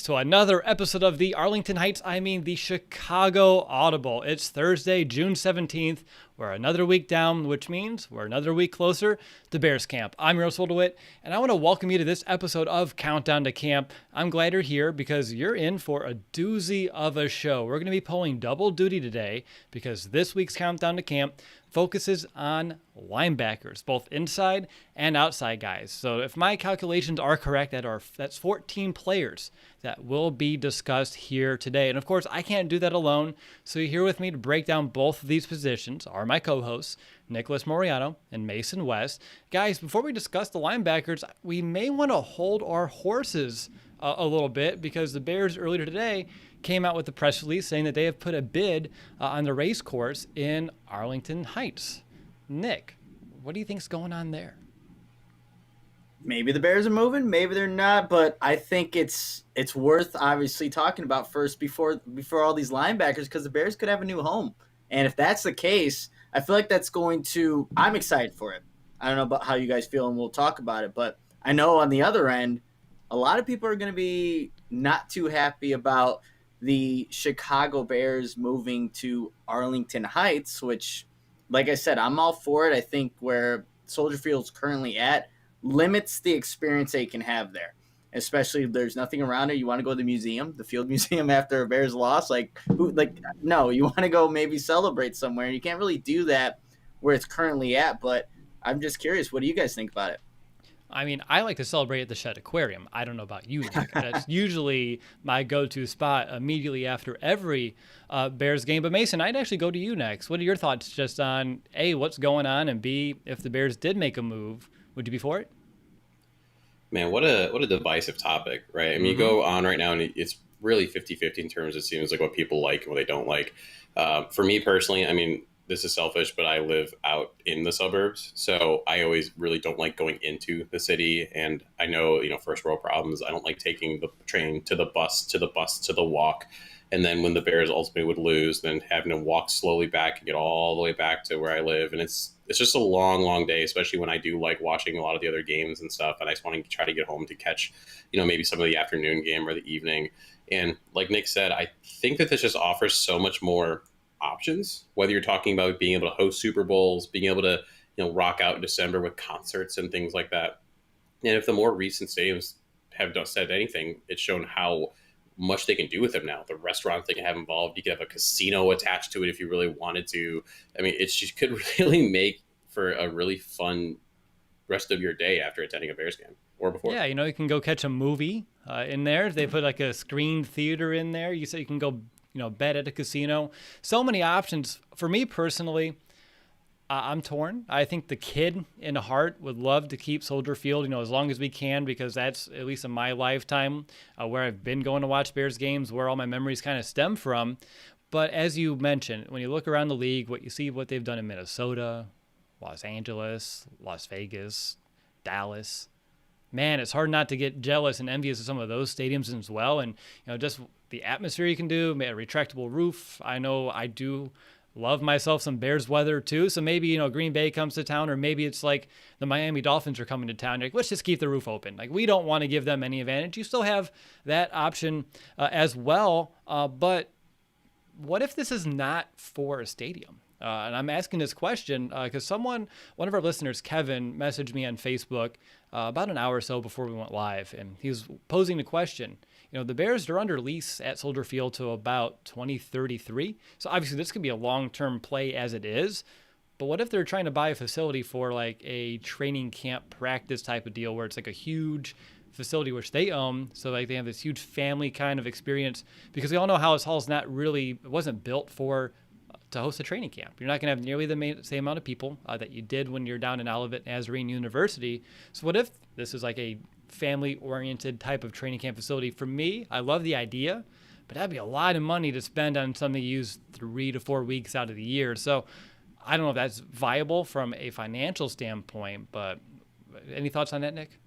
to another episode of the the Chicago Audible. It's Thursday, June 17th. We're another week down, which means we're another week closer to Bears camp. I'm Russell DeWitt, and I want to welcome you to this episode of Countdown to Camp. I'm glad you're here because you're in for a doozy of a show. We're going to be pulling double duty today because this week's Countdown to Camp focuses on linebackers, both inside and outside guys. So if my calculations are correct, that's 14 players that will be discussed here today. And of course, I can't do that alone. So you're here with me to break down both of these positions are my co-hosts, Nicholas Moriano and Mason West. Guys, before we discuss the linebackers, we may want to hold our horses a little bit because the Bears earlier today came out with a press release saying that they have put a bid on the race course in Arlington Heights. Nick, what do you think's going on there? Maybe the Bears are moving, maybe they're not, but I think it's worth obviously talking about first before all these linebackers because the Bears could have a new home. And if that's the case, I feel like I'm excited for it. I don't know about how you guys feel, and we'll talk about it, but I know on the other end, a lot of people are going to be not too happy about the Chicago Bears moving to Arlington Heights, which, like I said, I'm all for it. I think where Soldier Field's currently at limits the experience they can have there, especially if there's nothing around it. You want to go to the museum, the Field Museum after a Bears loss? No, you want to go maybe celebrate somewhere. You can't really do that where it's currently at, but I'm just curious. What do you guys think about it? I mean, I like to celebrate at the Shed Aquarium. I don't know about you, Nick. That's usually my go-to spot immediately after every Bears game. But Mason, I'd actually go to you next. What are your thoughts just on, A, what's going on, and B, if the Bears did make a move, would you be for it? Man, what a divisive topic, right? I mean, you go on right now, and it's really 50-50 in terms, it seems like, what people like and what they don't like. For me personally, I mean, this is selfish, but I live out in the suburbs, so I always really don't like going into the city. And I know, first world problems. I don't like taking the train to the bus, to the walk. And then when the Bears ultimately would lose, then having to walk slowly back and get all the way back to where I live. And it's just a long, long day, especially when I do like watching a lot of the other games and stuff. And I just want to try to get home to catch, maybe some of the afternoon game or the evening. And like Nick said, I think that this just offers so much more options, whether you're talking about being able to host Super Bowls, being able to, rock out in December with concerts and things like that. And if the more recent stadiums have not said anything, it's shown how much they can do with them now. The restaurants they can have involved, you could have a casino attached to it if you really wanted to. I mean, it just could really make for a really fun rest of your day after attending a Bears game or before. Yeah, you can go catch a movie in there. They put like a screened theater in there. You say you can go bet at a casino. So many options. For me personally, I'm torn. I think the kid in heart would love to keep Soldier Field, as long as we can, because that's, at least in my lifetime, where I've been going to watch Bears games, where all my memories kind of stem from. But as you mentioned, when you look around the league, what they've done in Minnesota, Los Angeles, Las Vegas, Dallas, man, it's hard not to get jealous and envious of some of those stadiums as well. And, just the atmosphere you can do, a retractable roof. I know I do love myself some Bears weather too. So maybe, Green Bay comes to town, or maybe it's like the Miami Dolphins are coming to town. Like, let's just keep the roof open. Like, we don't want to give them any advantage. You still have that option as well. But what if this is not for a stadium? And I'm asking this question because one of our listeners, Kevin, messaged me on Facebook about an hour or so before we went live, and he was posing the question. The Bears are under lease at Soldier Field to about 2033. So obviously this could be a long-term play as it is. But what if they're trying to buy a facility for like a training camp practice type of deal where it's like a huge facility which they own, so like they have this huge family kind of experience? Because we all know Hallis Hall wasn't built to host a training camp. You're not going to have nearly the same amount of people that you did when you're down in Olivet Nazarene University. So what if this is like a family-oriented type of training camp facility? For me, I love the idea, but that'd be a lot of money to spend on something you use 3 to 4 weeks out of the year. So I don't know if that's viable from a financial standpoint, but any thoughts on that, Nick?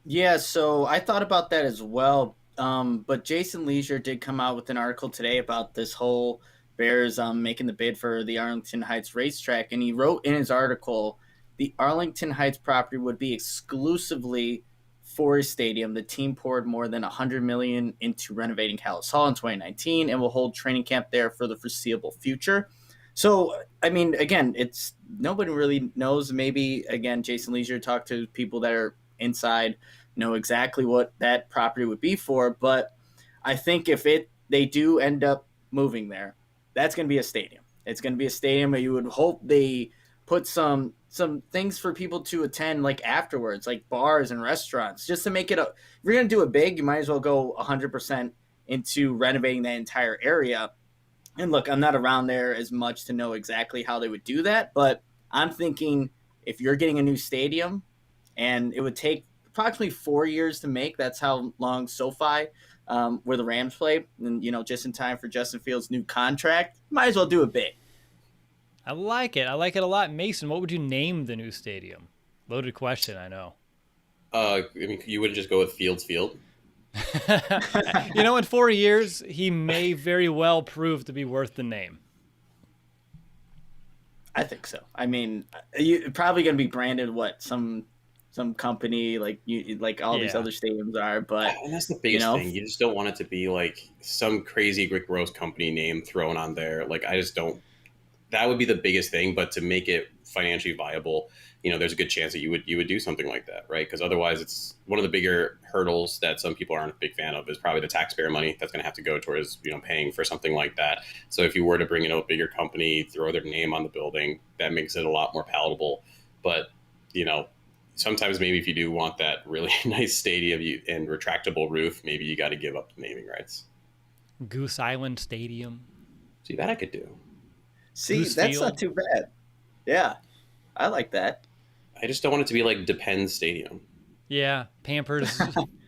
Yeah, so I thought about that as well. But Jason Leisure did come out with an article today about this whole Bears making the bid for the Arlington Heights racetrack, and he wrote in his article, the Arlington Heights property would be exclusively for a stadium. The team poured more than $100 million into renovating Hallis Hall in 2019 and will hold training camp there for the foreseeable future. So, I mean, again, it's nobody really knows. Maybe, again, Jason Leisure talked to people that are inside, know exactly what that property would be for. But I think if they do end up moving there, that's going to be a stadium. It's going to be a stadium where you would hope they put some things for people to attend, like afterwards, like bars and restaurants, just to make it if you're going to do it big, you might as well go 100% into renovating that entire area. And look, I'm not around there as much to know exactly how they would do that, but I'm thinking if you're getting a new stadium and it would take approximately 4 years to make, that's how long SoFi, where the Rams play, and, just in time for Justin Fields' new contract, might as well do it big. I like it. I like it a lot. Mason, what would you name the new stadium? Loaded question, I know. I mean, you wouldn't just go with Fields Field? In 4 years, he may very well prove to be worth the name. I think so. I mean, you're probably going to be branded some company like all these other stadiums are, but and that's the biggest thing. You just don't want it to be like some crazy Rick Rose company name thrown on there. Like, I just don't. That would be the biggest thing. But to make it financially viable, there's a good chance that you would do something like that, right? Because otherwise, it's one of the bigger hurdles that some people aren't a big fan of is probably the taxpayer money that's going to have to go towards paying for something like that. So if you were to bring in a bigger company, throw their name on the building, that makes it a lot more palatable. But sometimes maybe if you do want that really nice stadium and retractable roof, maybe you got to give up the naming rights. Goose Island Stadium. See, that I could do. See, Goose that's Field. not too bad. Yeah, I like that. I just don't want it to be like Depends Stadium. Yeah, Pampers,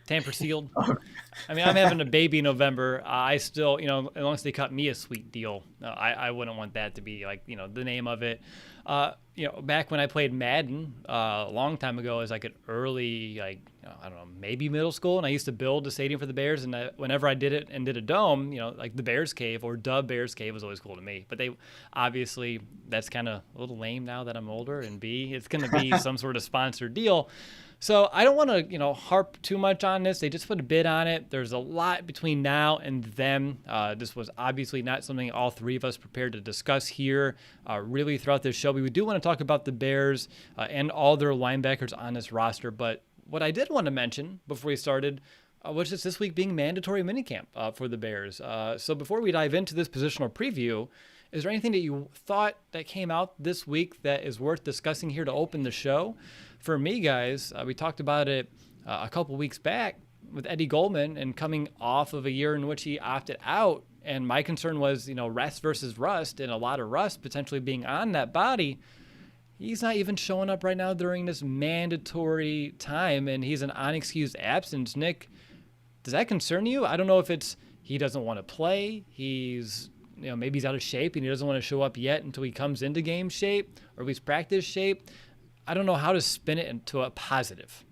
Tamper Sealed. I mean, I'm having a baby in November. I still, unless they cut me a sweet deal, I wouldn't want that to be like, the name of it. Back when I played Madden a long time ago, as like an early, I don't know, maybe middle school, and I used to build a stadium for the Bears. And whenever I did it and did a dome, like the Bears Cave or Dub Bears Cave was always cool to me. But they obviously, that's kind of a little lame now that I'm older. And B, it's going to be some sort of sponsored deal. So I don't want to, harp too much on this. They just put a bid on it. There's a lot between now and then. This was obviously not something all three of us prepared to discuss here really throughout this show. We do want to talk about the Bears and all their linebackers on this roster. But what I did want to mention before we started was just this week being mandatory minicamp for the Bears. So before we dive into this positional preview, is there anything that you thought that came out this week that is worth discussing here to open the show? For me, guys, we talked about it a couple weeks back with Eddie Goldman and coming off of a year in which he opted out. And my concern was, rest versus rust, and a lot of rust potentially being on that body. He's not even showing up right now during this mandatory time, and he's an unexcused absence. Nick, does that concern you? I don't know if it's he doesn't want to play, he's maybe he's out of shape and he doesn't want to show up yet until he comes into game shape or at least practice shape. I don't know how to spin it into a positive.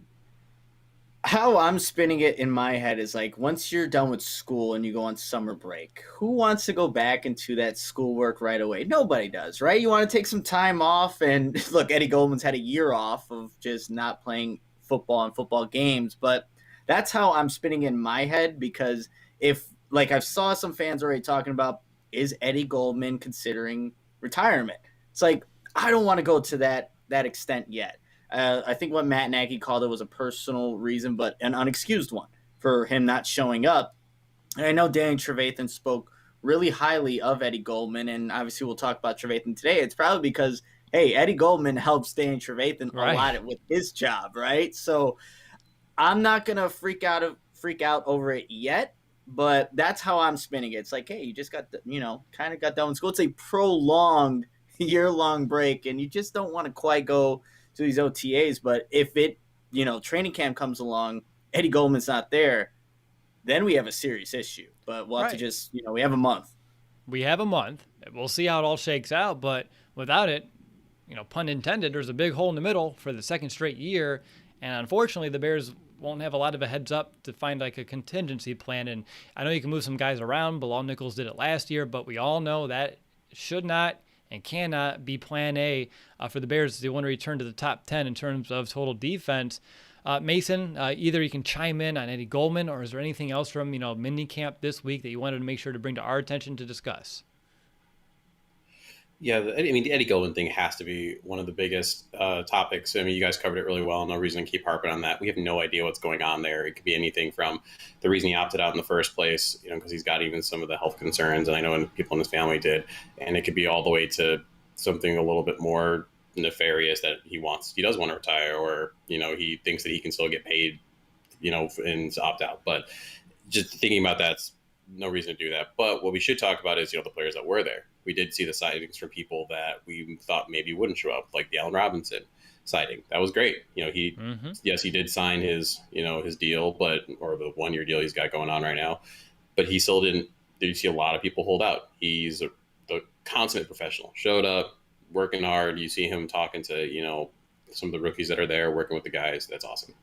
How I'm spinning it in my head is like, once you're done with school and you go on summer break, who wants to go back into that schoolwork right away? Nobody does, right? You want to take some time off. And look, Eddie Goldman's had a year off of just not playing football and football games, but that's how I'm spinning in my head, because if, like, I saw some fans already talking about, is Eddie Goldman considering retirement? It's like, I don't want to go to that extent yet. I think what Matt Nagy called it was a personal reason, but an unexcused one for him not showing up. And I know Danny Trevathan spoke really highly of Eddie Goldman, and obviously we'll talk about Trevathan today. It's probably because, hey, Eddie Goldman helps Danny Trevathan a lot with his job, right? So I'm not going to freak out over it yet, but that's how I'm spinning it. It's like, hey, you just got, kind of got done with school. It's a prolonged year-long break, and you just don't want to quite go to these OTAs. But if it, training camp comes along, Eddie Goldman's not there, then we have a serious issue. But we'll have to just, we have a month. We have a month. We'll see how it all shakes out. But without it, pun intended, there's a big hole in the middle for the second straight year. And unfortunately, the Bears won't have a lot of a heads up to find like a contingency plan. And I know you can move some guys around. Bilal Nichols did it last year, but we all know that should not and cannot be plan A for the Bears if they want to return to the top 10 in terms of total defense. Mason, either you can chime in on Eddie Goldman, or is there anything else from, mini camp this week that you wanted to make sure to bring to our attention to discuss? Yeah, the Eddie Goldman thing has to be one of the biggest topics. I mean, you guys covered it really well. No reason to keep harping on that. We have no idea what's going on there. It could be anything from the reason he opted out in the first place, because he's got even some of the health concerns, and I know people in his family did, and it could be all the way to something a little bit more nefarious that he does want to retire, or he thinks that he can still get paid, and opt out. But just thinking about that's no reason to do that. But what we should talk about is the players that were there. We did see the sightings from people that we thought maybe wouldn't show up, like the Allen Robinson sighting. That was great. Yes, he did sign his his deal, or the 1-year deal he's got going on right now, but he still didn't. Did you see a lot of people hold out? He's the consummate professional. Showed up, working hard. You see him talking to some of the rookies that are there, working with the guys. That's awesome.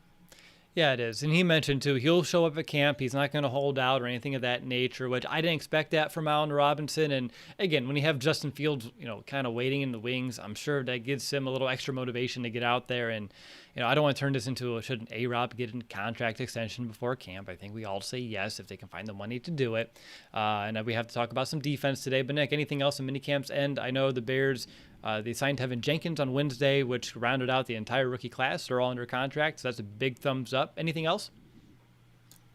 Yeah, it is. And he mentioned, too, he'll show up at camp. He's not going to hold out or anything of that nature, which I didn't expect that from Allen Robinson. And, again, when you have Justin Fields, kind of waiting in the wings, I'm sure that gives him a little extra motivation to get out there. And, I don't want to turn this into should an A-Rob get a contract extension before camp? I think we all say yes if they can find the money to do it. And we have to talk about some defense today. But, Nick, anything else in minicamp's end? I know the Bears, they signed Tevin Jenkins on Wednesday, which rounded out the entire rookie class. They're all under contract, so that's a big thumbs up. Anything else?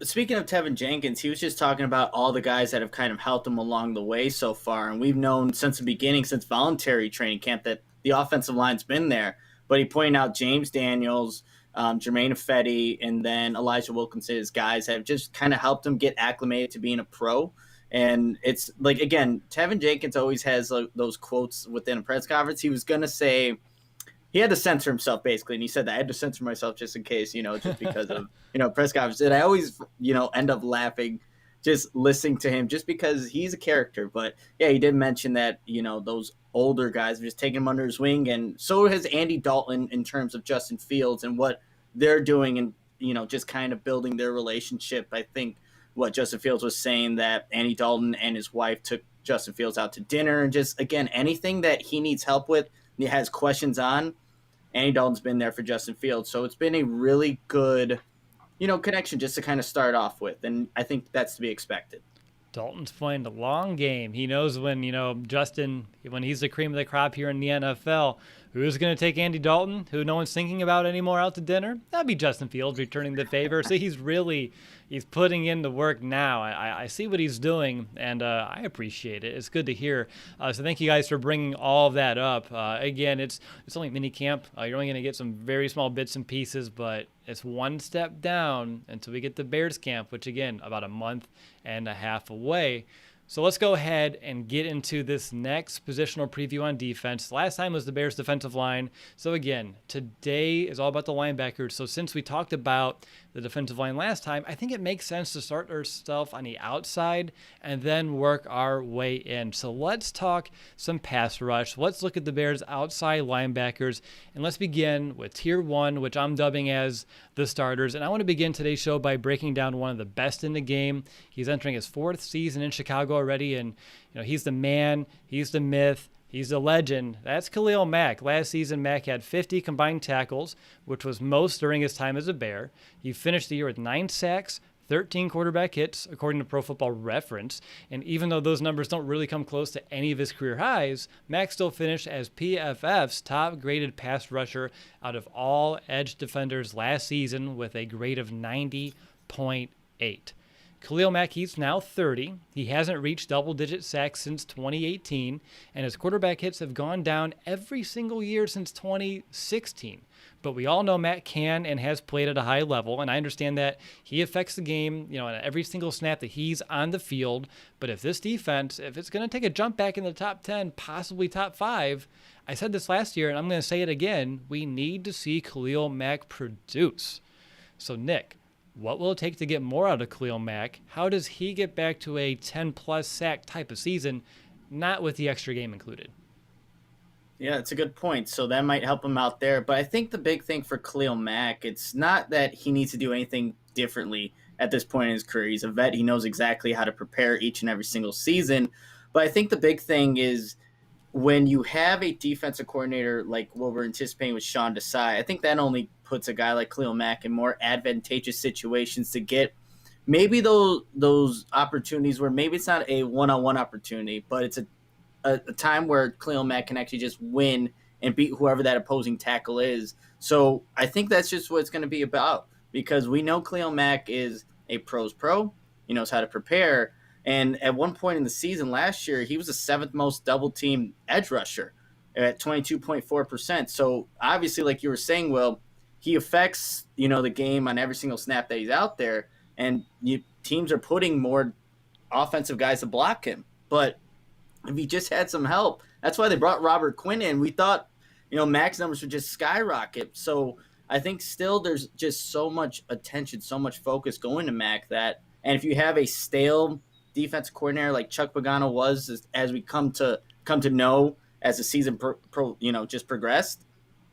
Speaking of Tevin Jenkins, he was just talking about all the guys that have kind of helped him along the way so far. And we've known since the beginning, since voluntary training camp, that the offensive line's been there. But he pointed out James Daniels, Jermaine Ifedi, and then Elijah Wilkinson as guys that have just kind of helped him get acclimated to being a pro. And it's like, again, Tevin Jenkins always has those quotes within a press conference. He was going to say, he had to censor himself basically. And he said that I had to censor myself just in case, just because of, press conference. And I always, end up laughing just listening to him just because he's a character. But yeah, he did mention that, those older guys have just taken him under his wing. And so has Andy Dalton in terms of Justin Fields and what they're doing and, just kind of building their relationship. I think what Justin Fields was saying, that Andy Dalton and his wife took Justin Fields out to dinner, and just, again, anything that he needs help with, he has questions on, Andy Dalton's been there for Justin Fields. So it's been a really good, connection just to kind of start off with. And I think that's to be expected. Dalton's playing the long game. He knows when, Justin, when he's the cream of the crop here in the NFL, who's going to take Andy Dalton, who no one's thinking about anymore, out to dinner? That'd be Justin Fields returning the favor. So he's putting in the work now. I see what he's doing, and I appreciate it. It's good to hear. So thank you guys for bringing all of that up. Again, it's only mini camp. You're only going to get some very small bits and pieces, but it's one step down until we get to Bears camp, which, again, about a month and a half away. So let's go ahead and get into this next positional preview on defense. Last time was the Bears defensive line. So again, today is all about the linebackers. So since we talked about the defensive line last time, I think it makes sense to start ourselves on the outside and then work our way in. So let's talk some pass rush. Let's look at the Bears outside linebackers, and let's begin with tier 1, which I'm dubbing as the starters. And I want to begin today's show by breaking down one of the best in the game. He's entering his 4th season in Chicago already, and he's the man, he's the myth, he's the legend. That's Khalil Mack. Last season, Mack had 50 combined tackles, which was most during his time as a Bear. He finished the year with 9 sacks, 13 quarterback hits, according to Pro Football Reference. And even though those numbers don't really come close to any of his career highs, Mack still finished as PFF's top-graded pass rusher out of all edge defenders last season with a grade of 90.8. Khalil Mack, he's now 30. He hasn't reached double-digit sacks since 2018, and his quarterback hits have gone down every single year since 2016. But we all know Matt can and has played at a high level, and I understand that he affects the game, on every single snap that he's on the field. But if this defense, if it's going to take a jump back in the top 10, possibly top 5, I said this last year, and I'm going to say it again, we need to see Khalil Mack produce. So, Nick, what will it take to get more out of Khalil Mack? How does he get back to a 10-plus sack type of season, not with the extra game included? Yeah, it's a good point. So that might help him out there. But I think the big thing for Khalil Mack, it's not that he needs to do anything differently at this point in his career. He's a vet. He knows exactly how to prepare each and every single season. But I think the big thing is when you have a defensive coordinator like what we're anticipating with Sean Desai, I think that only puts a guy like Khalil Mack in more advantageous situations to get maybe those opportunities where maybe it's not a one-on-one opportunity, but it's a time where Khalil Mack can actually just win and beat whoever that opposing tackle is. So I think that's just what it's going to be about, because we know Khalil Mack is a pro's pro. He knows how to prepare. And at one point in the season last year, he was the 7th most double-team edge rusher at 22.4%. So obviously, like you were saying, Will, he affects, the game on every single snap that he's out there. And teams are putting more offensive guys to block him. But if he just had some help, that's why they brought Robert Quinn in. We thought, Mack's numbers would just skyrocket. So I think still there's just so much attention, so much focus going to Mack that, and if you have a stale defensive coordinator like Chuck Pagano was, as we come to know as the season just progressed,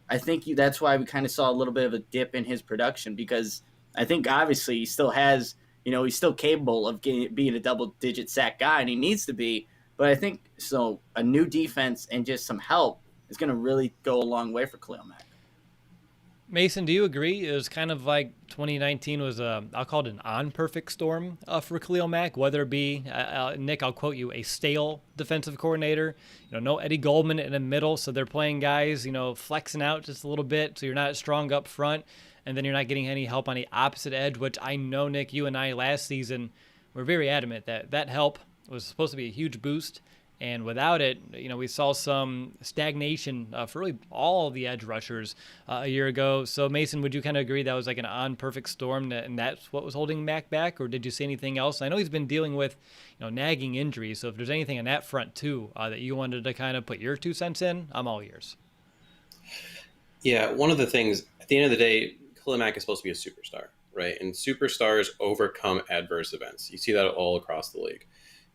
I think that's why we kind of saw a little bit of a dip in his production, because I think obviously he still has, he's still capable of being a double-digit sack guy, and he needs to be. But I think a new defense and just some help is going to really go a long way for Khalil Mack. Mason, do you agree? It was kind of like 2019 was I'll call it an on-perfect storm for Khalil Mack, whether it be, Nick, I'll quote you, a stale defensive coordinator, no Eddie Goldman in the middle, so they're playing guys, flexing out just a little bit, so you're not strong up front, and then you're not getting any help on the opposite edge, which I know, Nick, you and I last season were very adamant that help was supposed to be a huge boost. And without it, we saw some stagnation for really all of the edge rushers a year ago. So, Mason, would you kind of agree that was like an on-perfect storm, and that's what was holding Mack back, or did you see anything else? I know he's been dealing with, nagging injuries. So if there's anything on that front, too, that you wanted to kind of put your 2 cents in, I'm all ears. Yeah, one of the things, at the end of the day, Khalil Mack is supposed to be a superstar, right? And superstars overcome adverse events. You see that all across the league.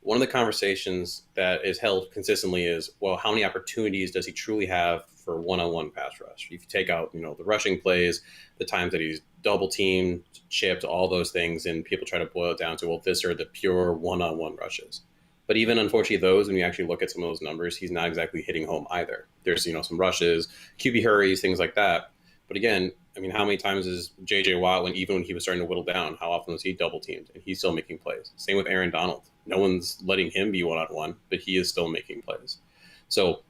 One of the conversations that is held consistently is, well, how many opportunities does he truly have for one-on-one pass rush? If you take out, the rushing plays, the times that he's double teamed, chipped, all those things, and people try to boil it down to, well, this are the pure one-on-one rushes. But even unfortunately those, when you actually look at some of those numbers, he's not exactly hitting home either. There's, some rushes, QB hurries, things like that. But again, how many times is J.J. Watt, even when he was starting to whittle down, how often was he double teamed and he's still making plays? Same with Aaron Donald. No one's letting him be one-on-one, but he is still making plays. So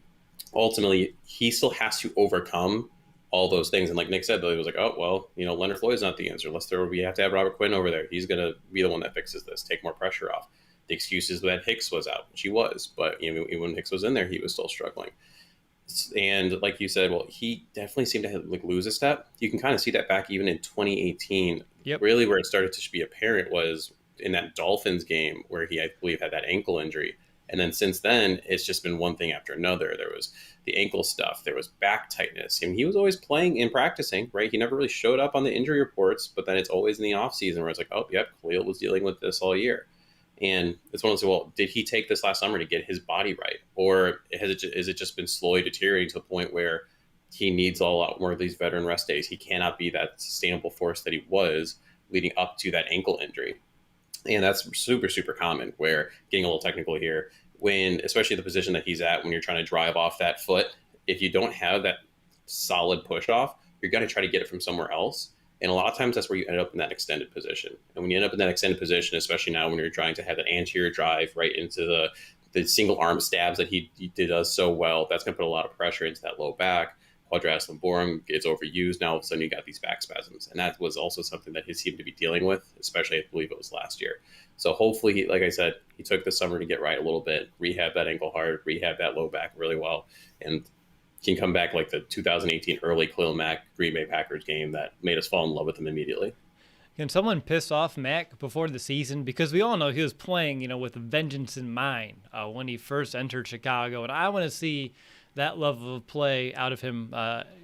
ultimately, he still has to overcome all those things. And like Nick said, though, he was like, oh, well, Leonard Floyd's not the answer. We have to have Robert Quinn over there. He's going to be the one that fixes this, take more pressure off. The excuse is that Hicks was out, which he was. But even when Hicks was in there, he was still struggling. And like you said, well, he definitely seemed to lose a step. You can kind of see that back even in 2018. Yep. Really where it started to be apparent was in that Dolphins game where he, I believe, had that ankle injury. And then since then, it's just been one thing after another. There was the ankle stuff. There was back tightness. He was always playing and practicing, right? He never really showed up on the injury reports, but then it's always in the offseason where it's like, oh, yep, Khalil was dealing with this all year. And it's one of those, well, did he take this last summer to get his body right? Or is it just been slowly deteriorating to the point where he needs a lot more of these veteran rest days? He cannot be that sustainable force that he was leading up to that ankle injury. And that's super, super common, where, getting a little technical here, when, especially the position that he's at, when you're trying to drive off that foot, if you don't have that solid push off, you're going to try to get it from somewhere else. And a lot of times that's where you end up in that extended position. And when you end up in that extended position, especially now when you're trying to have that anterior drive right into the single arm stabs that he does so well, that's going to put a lot of pressure into that low back. Quadratus lumborum gets overused. Now all of a sudden you got these back spasms. And that was also something that he seemed to be dealing with, especially I believe it was last year. So hopefully, like I said, he took the summer to get right a little bit, rehab that ankle hard, rehab that low back really well, and can come back like the 2018 early Khalil Mack Green Bay Packers game that made us fall in love with him immediately. Can someone piss off Mack before the season? Because we all know he was playing, with vengeance in mind when he first entered Chicago. And I want to see that level of play out of him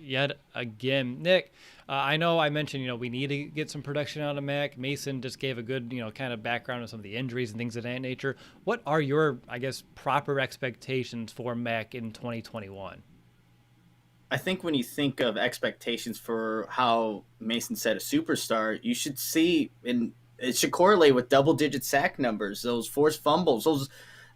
yet again. Nick, I know I mentioned, we need to get some production out of Mack. Mason just gave a good, kind of background on some of the injuries and things of that nature. What are your, proper expectations for Mack in 2021? I think when you think of expectations for how Mason said a superstar, you should see, and it should correlate with double-digit sack numbers, those forced fumbles,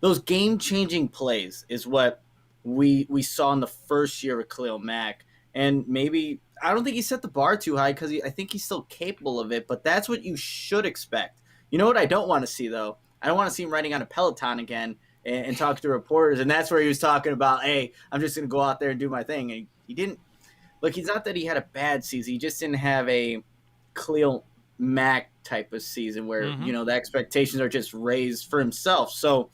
those game-changing plays is what we saw in the first year of Khalil Mack. And maybe I don't think he set the bar too high because I think he's still capable of it, but that's what you should expect. You know what I don't want to see, though? I don't want to see him riding on a Peloton again and talk to reporters, and that's where he was talking about, hey, I'm just going to go out there and do my thing. And he didn't – look, it's not that he had a bad season. He just didn't have a Khalil Mack type of season where, the expectations are just raised for himself. So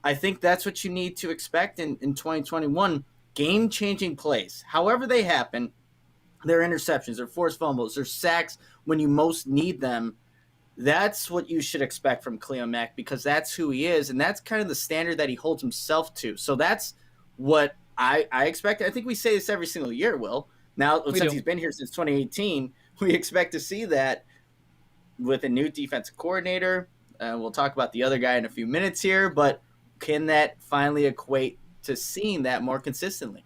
I think that's what you need to expect in 2021, game-changing plays. However they happen, their interceptions, their forced fumbles, their sacks when you most need them. That's what you should expect from Khalil Mack because that's who he is, and that's kind of the standard that he holds himself to. So that's what I expect. I think we say this every single year, Will. Now, since he's been here since 2018, we expect to see that with a new defensive coordinator. We'll talk about the other guy in a few minutes here, but can that finally equate to seeing that more consistently?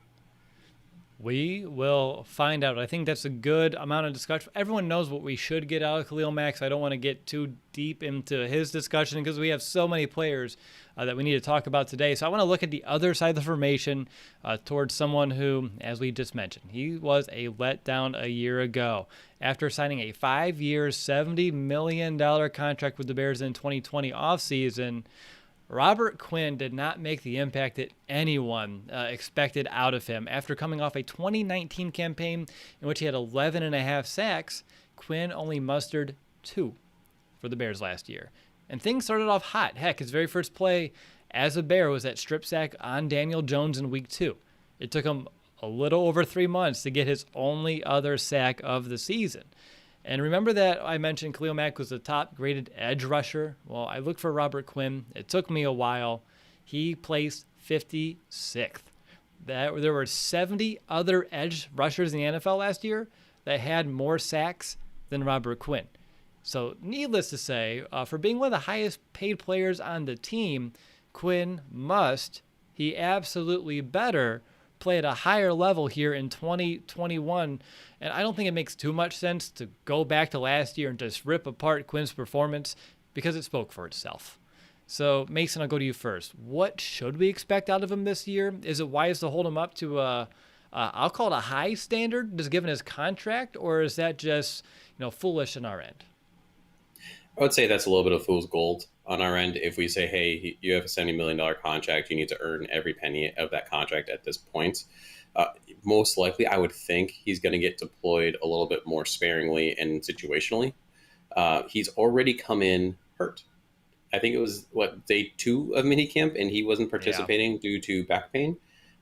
We will find out. I think that's a good amount of discussion. Everyone knows what we should get out of Khalil Mack, so I don't want to get too deep into his discussion because we have so many players that we need to talk about today. So I want to look at the other side of the formation towards someone who, as we just mentioned, he was a letdown a year ago. After signing a 5-year, $70 million contract with the Bears in 2020 offseason, Robert Quinn did not make the impact that anyone expected out of him. After coming off a 2019 campaign in which he had 11.5 sacks, Quinn only mustered 2 for the Bears last year. And things started off hot. Heck, his very first play as a Bear was that strip sack on Daniel Jones in week 2. It took him a little over 3 months to get his only other sack of the season. And remember that I mentioned Khalil Mack was the top-graded edge rusher? Well, I looked for Robert Quinn. It took me a while. He placed 56th. There were 70 other edge rushers in the NFL last year that had more sacks than Robert Quinn. So needless to say, for being one of the highest-paid players on the team, Quinn he absolutely better play at a higher level here in 2021. And I don't think it makes too much sense to go back to last year and just rip apart Quinn's performance because it spoke for itself. So, Mason, I'll go to you first. What should we expect out of him this year? Is it wise to hold him up to I'll call it a high standard, just given his contract, or is that just foolish on our end? I would say that's a little bit of fool's gold on our end. If we say, hey, you have a $70 million contract, you need to earn every penny of that contract at this point. Most likely, I would think he's going to get deployed a little bit more sparingly and situationally. He's already come in hurt. I think it was, day 2 of minicamp, and he wasn't participating due to back pain.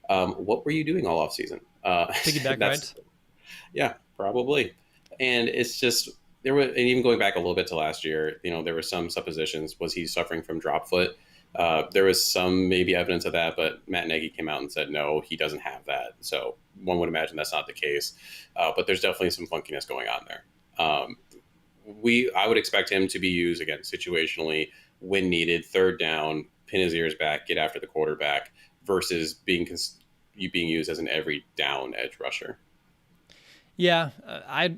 What were you doing all offseason? Piggyback rides? Yeah, probably. And it's just... and even going back a little bit to last year, there were some suppositions. Was he suffering from drop foot? There was some maybe evidence of that, but Matt Nagy came out and said, no, he doesn't have that. So one would imagine that's not the case. But there's definitely some funkiness going on there. I would expect him to be used, again, situationally when needed, third down, pin his ears back, get after the quarterback, versus being used as an every down edge rusher. Yeah,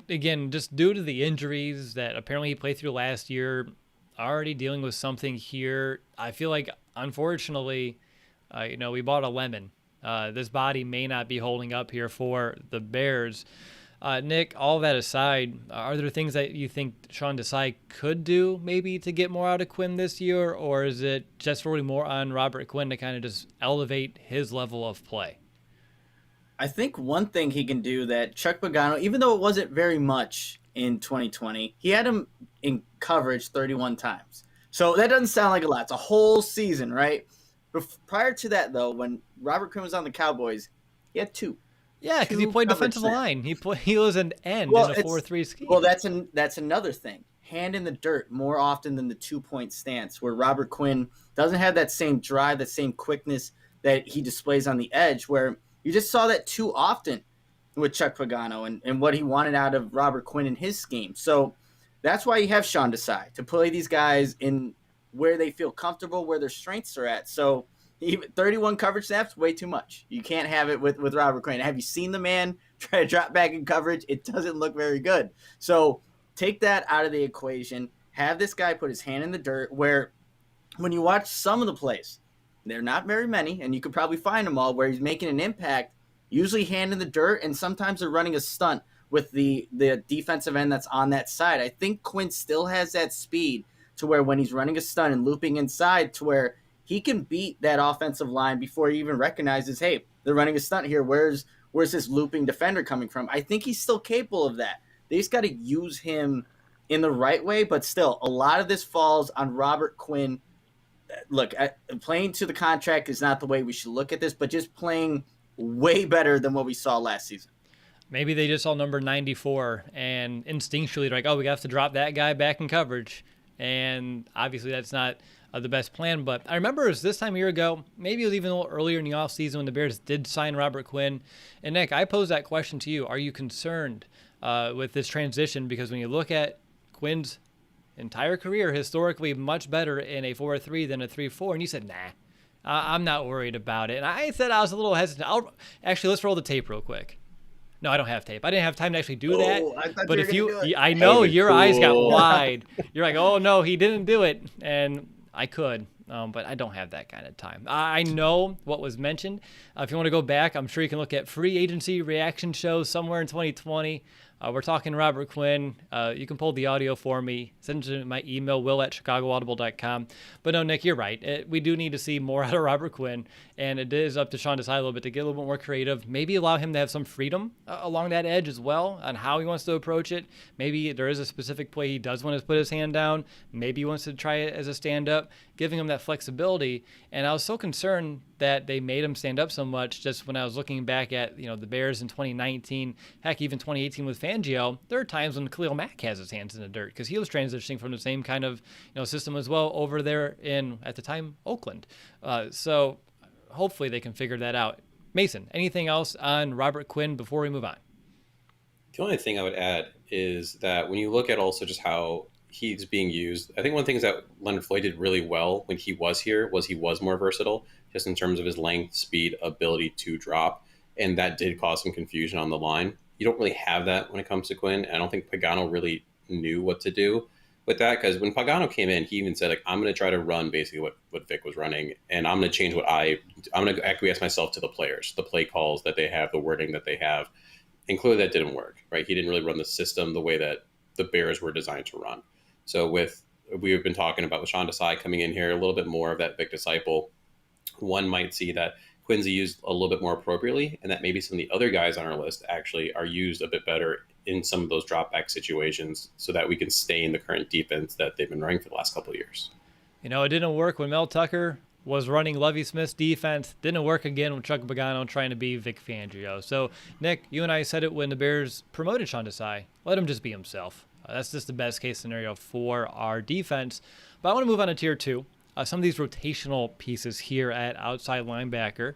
again, just due to the injuries that apparently he played through last year, already dealing with something here. I feel like, unfortunately, we bought a lemon. This body may not be holding up here for the Bears. Nick, all that aside, are there things that you think Sean Desai could do maybe to get more out of Quinn this year, or is it just really more on Robert Quinn to kind of just elevate his level of play? I think one thing he can do that Chuck Pagano, even though it wasn't very much in 2020, he had him in coverage 31 times. So that doesn't sound like a lot. It's a whole season, right? But prior to that, though, when Robert Quinn was on the Cowboys, he had 2. Yeah, because he played defensive line. He was an end in a 4-3 scheme. Well, that's another thing. Hand in the dirt more often than the 2-point stance, where Robert Quinn doesn't have that same drive, that same quickness that he displays on the edge, where you just saw that too often with Chuck Pagano and what he wanted out of Robert Quinn in his scheme. So that's why you have Sean Desai, to play these guys in where they feel comfortable, where their strengths are at. So even 31 coverage snaps, way too much. You can't have it with Robert Quinn. Have you seen the man try to drop back in coverage? It doesn't look very good. So take that out of the equation. Have this guy put his hand in the dirt, where when you watch some of the plays, they're not very many, and you could probably find them all, where he's making an impact, usually hand in the dirt, and sometimes they're running a stunt with the defensive end that's on that side. I think Quinn still has that speed to where when he's running a stunt and looping inside to where he can beat that offensive line before he even recognizes, hey, they're running a stunt here. Where's this looping defender coming from? I think he's still capable of that. They just got to use him in the right way, but still, a lot of this falls on Robert Quinn. Look, playing to the contract is not the way we should look at this, but just playing way better than what we saw last season. Maybe they just saw number 94 and instinctually they're like, oh, we have to drop that guy back in coverage. And obviously that's not the best plan. But I remember it was this time a year ago, maybe it was even a little earlier in the offseason when the Bears did sign Robert Quinn. And Nick, I posed that question to you. Are you concerned with this transition? Because when you look at Quinn's entire career, historically much better in a 4-3 than a 3-4, and you said, nah, I'm not worried about it. And I said I was a little hesitant. Actually, let's roll the tape real quick. No, I don't have tape. I didn't have time to actually do that. But if I know your eyes got wide. You're like, oh no, he didn't do it, and I could, but I don't have that kind of time. I know what was mentioned. If you want to go back, I'm sure you can look at free agency reaction shows somewhere in 2020. We're talking Robert Quinn. You can pull the audio for me. Send it to my email, will@chicagoaudible.com. But no, Nick, you're right. We do need to see more out of Robert Quinn, and it is up to Sean Desai a little bit to get a little bit more creative. Maybe allow him to have some freedom along that edge as well on how he wants to approach it. Maybe there is a specific play he does want to put his hand down. Maybe he wants to try it as a stand-up, giving him that flexibility. And I was so concerned that they made him stand up so much just when I was looking back at, the Bears in 2019, heck, even 2018 with Fangio. There are times when Khalil Mack has his hands in the dirt because he was transitioning from the same kind of system as well over there in, at the time, Oakland. So hopefully they can figure that out. Mason, anything else on Robert Quinn before we move on? The only thing I would add is that when you look at also just how he's being used, I think one of the things that Leonard Floyd did really well when he was here was he was more versatile, just in terms of his length, speed, ability to drop. And that did cause some confusion on the line. You don't really have that when it comes to Quinn. And I don't think Pagano really knew what to do with that, because when Pagano came in, he even said, like, I'm going to try to run basically what Vic was running, and I'm going to change I'm going to acquiesce myself to the players, the play calls that they have, the wording that they have. And clearly that didn't work, right? He didn't really run the system the way that the Bears were designed to run. So we've been talking about with Sean Desai coming in here, a little bit more of that Vic disciple. One might see that Quinn's used a little bit more appropriately, and that maybe some of the other guys on our list actually are used a bit better in some of those drop back situations so that we can stay in the current defense that they've been running for the last couple of years. It didn't work when Mel Tucker was running Lovie Smith's defense. Didn't work again with Chuck Pagano trying to be Vic Fangio. So, Nick, you and I said it when the Bears promoted Sean Desai. Let him just be himself. That's just the best case scenario for our defense. But I want to move on to tier 2. Some of these rotational pieces here at outside linebacker.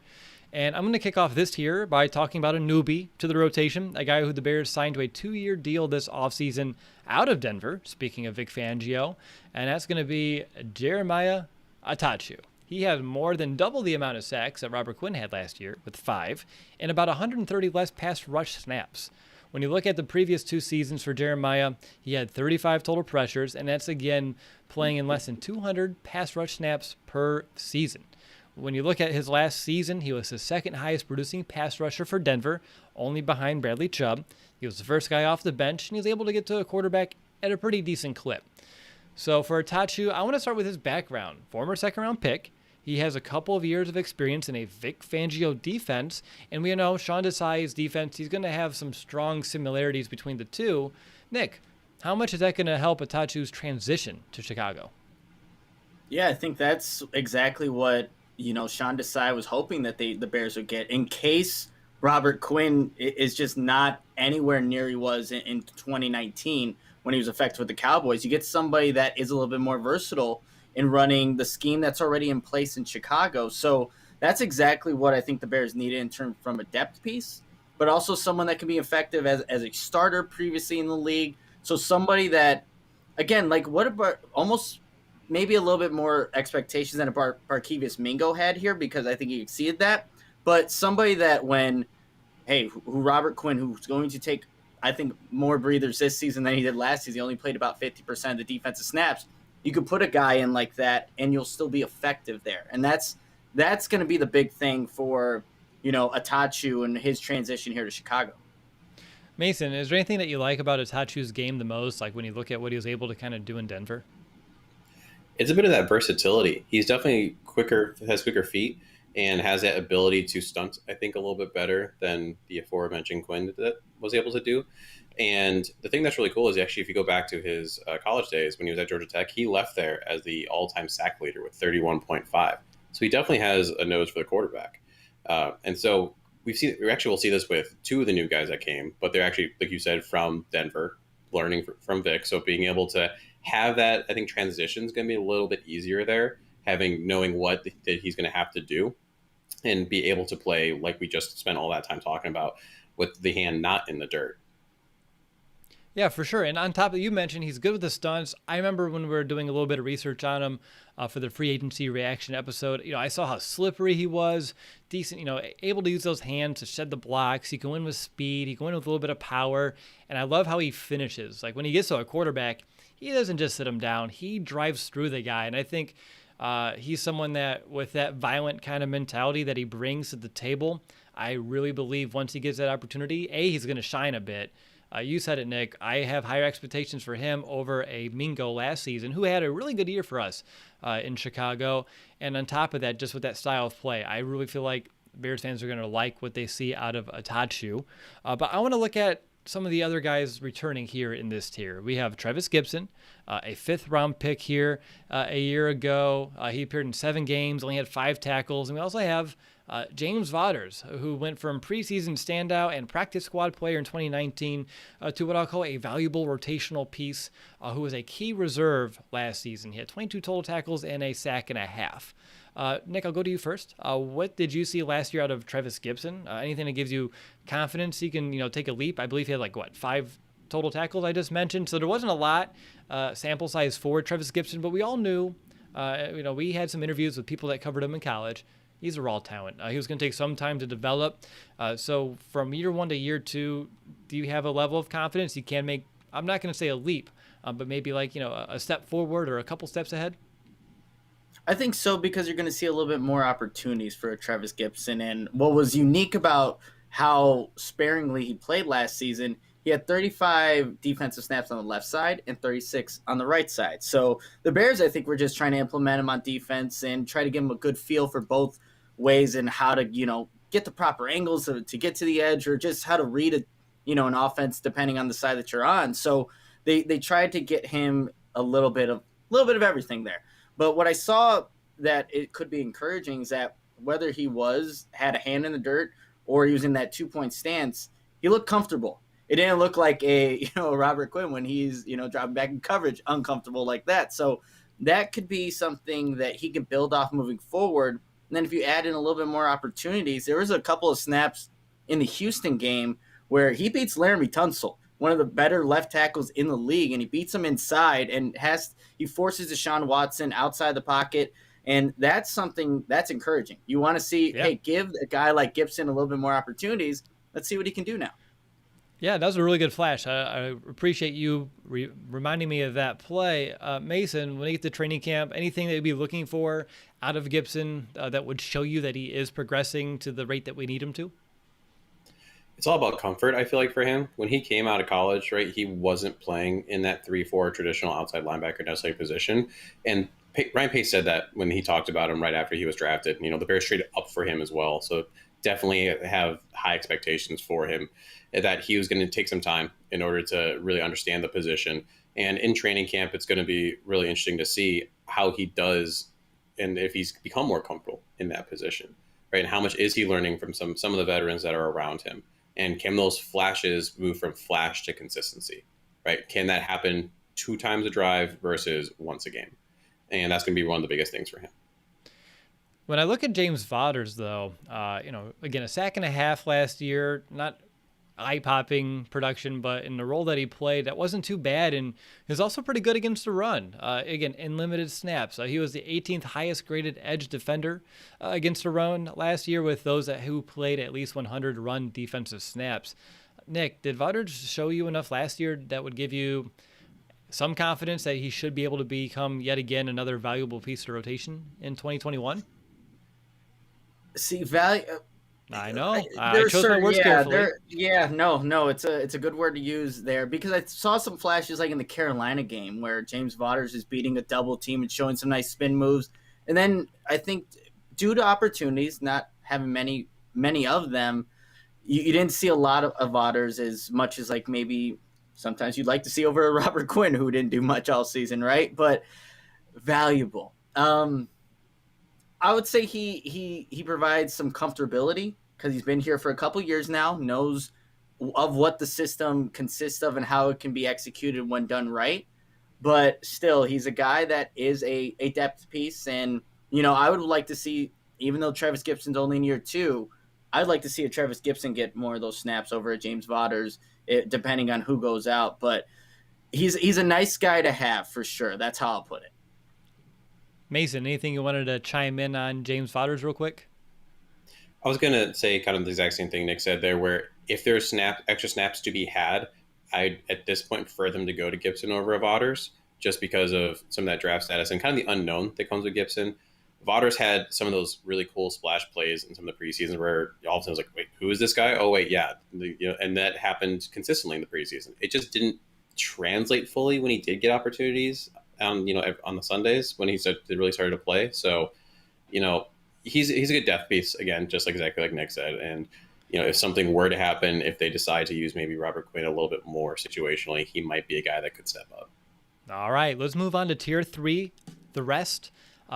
And I'm going to kick off this tier by talking about a newbie to the rotation, a guy who the Bears signed to a 2-year deal this offseason out of Denver, speaking of Vic Fangio, and that's going to be Jeremiah Attaochu. He had more than double the amount of sacks that Robert Quinn had last year with 5, and about 130 less pass rush snaps. When you look at the previous 2 seasons for Jeremiah, he had 35 total pressures, and that's, again, playing in less than 200 pass rush snaps per season. When you look at his last season, he was the second highest producing pass rusher for Denver, only behind Bradley Chubb. He was the first guy off the bench, and he was able to get to a quarterback at a pretty decent clip. So for Attaochu, I want to start with his background. Former second-round pick. He has a couple of years of experience in a Vic Fangio defense, and we know Sean Desai's defense, he's going to have some strong similarities between the two. Nick, how much is that going to help Attaochu's transition to Chicago? Yeah, I think that's exactly what Sean Desai was hoping that the Bears would get in case Robert Quinn is just not anywhere near he was in 2019 when he was effective with the Cowboys. You get somebody that is a little bit more versatile in running the scheme that's already in place in Chicago. So that's exactly what I think the Bears needed in terms from a depth piece, but also someone that can be effective as a starter previously in the league. So somebody that, again, like what about almost maybe a little bit more expectations than a Barkevius Mingo had here, because I think he exceeded that. But somebody that who Robert Quinn, who's going to take, I think, more breathers this season than he did last season. He only played about 50% of the defensive snaps. You could put a guy in like that, and you'll still be effective there. And that's going to be the big thing for, Attaochu and his transition here to Chicago. Mason, is there anything that you like about Attaochu's game the most, like when you look at what he was able to kind of do in Denver? It's a bit of that versatility. He's definitely quicker, has quicker feet, and has that ability to stunt, I think, a little bit better than the aforementioned Quinn that was able to do. And the thing that's really cool is actually, if you go back to his college days when he was at Georgia Tech, he left there as the all-time sack leader with 31.5. So he definitely has a nose for the quarterback. And so we actually will see this with two of the new guys that came, but they're actually, like you said, from Denver, learning from Vic. So being able to have that, I think transition is going to be a little bit easier there, knowing what that he's going to have to do and be able to play like we just spent all that time talking about, with the hand not in the dirt. Yeah, for sure. And on top of, you mentioned he's good with the stunts. I remember when we were doing a little bit of research on him for the free agency reaction episode, I saw how slippery he was, decent, able to use those hands to shed the blocks. He can win with speed. He can win with a little bit of power. And I love how he finishes. Like when he gets to a quarterback, he doesn't just sit him down. He drives through the guy. And I think he's someone that, with that violent kind of mentality that he brings to the table, I really believe once he gets that opportunity, he's going to shine a bit. You said it, Nick. I have higher expectations for him over a Mingo last season, who had a really good year for us in Chicago. And on top of that, just with that style of play, I really feel like Bears fans are going to like what they see out of Attaochu. But I want to look at some of the other guys returning here in this tier. We have Travis Gibson, a 5th-round pick here a year ago. He appeared in 7 games, only had 5 tackles. And we also have James Vaughters, who went from preseason standout and practice squad player in 2019 to what I'll call a valuable rotational piece, who was a key reserve last season. He had 22 total tackles and a sack and a half. Nick, I'll go to you first. What did you see last year out of Travis Gibson? Anything that gives you confidence he can, take a leap? I believe he had 5 total tackles I just mentioned. So there wasn't a lot sample size for Travis Gibson, but we all knew, we had some interviews with people that covered him in college. He's a raw talent. He was going to take some time to develop. So from year 1 to year 2, do you have a level of confidence he can make, I'm not going to say a leap, but maybe a step forward or a couple steps ahead? I think so, because you're going to see a little bit more opportunities for Travis Gibson. And what was unique about how sparingly he played last season, he had 35 defensive snaps on the left side and 36 on the right side. So the Bears, I think, were just trying to implement him on defense and try to give him a good feel for both ways and how to, get the proper angles to get to the edge, or just how to read an offense depending on the side that you're on. So they tried to get him a little bit of everything there. But what I saw that it could be encouraging is that whether he had a hand in the dirt or using that 2-point stance, he looked comfortable. It didn't look like a Robert Quinn when he's dropping back in coverage, uncomfortable like that. So that could be something that he can build off moving forward. And then if you add in a little bit more opportunities, there was a couple of snaps in the Houston game where he beats Laramie Tunsil, one of the better left tackles in the league, and he beats him inside and he forces Deshaun Watson outside the pocket. And that's something that's encouraging. You want to see, hey, give a guy like Gibson a little bit more opportunities. Let's see what he can do now. Yeah, that was a really good flash. I appreciate you reminding me of that play. Mason, when you get to training camp, anything that you'd be looking for out of Gibson that would show you that he is progressing to the rate that we need him to? It's all about comfort, I feel like, for him. When he came out of college, right, he wasn't playing in that 3-4 traditional outside linebacker necessarily position. And Ryan Pace said that when he talked about him right after he was drafted. The Bears traded up for him as well. So definitely have high expectations for him, that he was going to take some time in order to really understand the position. And in training camp, it's going to be really interesting to see how he does and if he's become more comfortable in that position, right? And how much is he learning from some of the veterans that are around him? And can those flashes move from flash to consistency, right? Can that happen 2 times a drive versus once a game? And that's going to be one of the biggest things for him. When I look at James Vaughters, though, again, a sack and a half last year, not eye-popping production, but in the role that he played, that wasn't too bad, and he was also pretty good against the run. Again, in limited snaps, he was the 18th highest graded edge defender against the run last year, with those who played at least 100 run defensive snaps. Nick, did Vaughters show you enough last year that would give you some confidence that he should be able to become yet again another valuable piece of rotation in 2021? See, I know. I There's chose my certain, words yeah, carefully. no, it's a good word to use there because I saw some flashes like in the Carolina game where James Waters is beating a double team and showing some nice spin moves, and then I think due to opportunities, not having many of them, you didn't see a lot of Waters as much as like maybe sometimes you'd like to see over Robert Quinn who didn't do much all season, right? But valuable. I would say he provides some comfortability because he's been here for a couple years now, knows of what the system consists of and how it can be executed when done right. But still, he's a guy that is a depth piece, and I would like to see, even though Travis Gibson's only in year 2, I'd like to see a Travis Gibson get more of those snaps over at James Waters, depending on who goes out. But he's a nice guy to have for sure. That's how I'll put it. Mason, anything you wanted to chime in on James Waters real quick? I was going to say kind of the exact same thing Nick said there, where if there's extra snaps to be had, I'd at this point prefer them to go to Gibson over Otters just because of some of that draft status and kind of the unknown that comes with Gibson. Otters had some of those really cool splash plays in some of the preseason where all of a sudden it was like, wait, who is this guy? Oh, wait, yeah. And that happened consistently in the preseason. It just didn't translate fully when he did get opportunities on the Sundays when he really started to play. So, he's a good depth piece again, just exactly like Nick said. And if something were to happen, if they decide to use maybe Robert Quinn a little bit more situationally, he might be a guy that could step up. All right, let's move on to tier 3, the rest.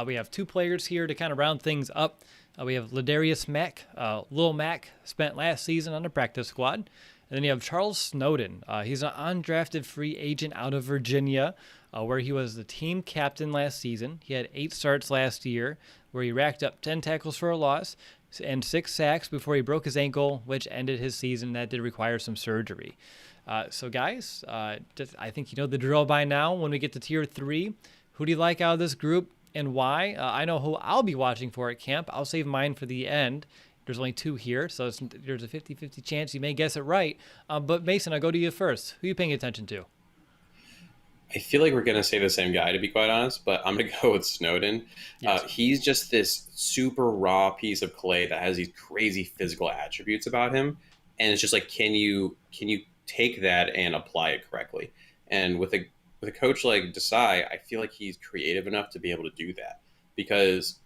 We have 2 players here to kind of round things up. We have Ladarius Mack. Lil Mack spent last season on the practice squad. And then you have Charles Snowden. He's an undrafted free agent out of Virginia, where he was the team captain last season. He had 8 starts last year, where he racked up 10 tackles for a loss and 6 sacks before he broke his ankle, which ended his season. That did require some surgery. So guys, I think you know the drill by now. When we get to tier 3, who do you like out of this group and why? I know who I'll be watching for at camp. I'll save mine for the end. There's only 2 here, so there's a 50-50 chance you may guess it right. But Mason, I'll go to you first. Who are you paying attention to? I feel like we're going to say the same guy, to be quite honest, but I'm going to go with Snowden. Yes. He's just this super raw piece of clay that has these crazy physical attributes about him. And it's just like, can you take that and apply it correctly? And with a coach like Desai, I feel like he's creative enough to be able to do that because,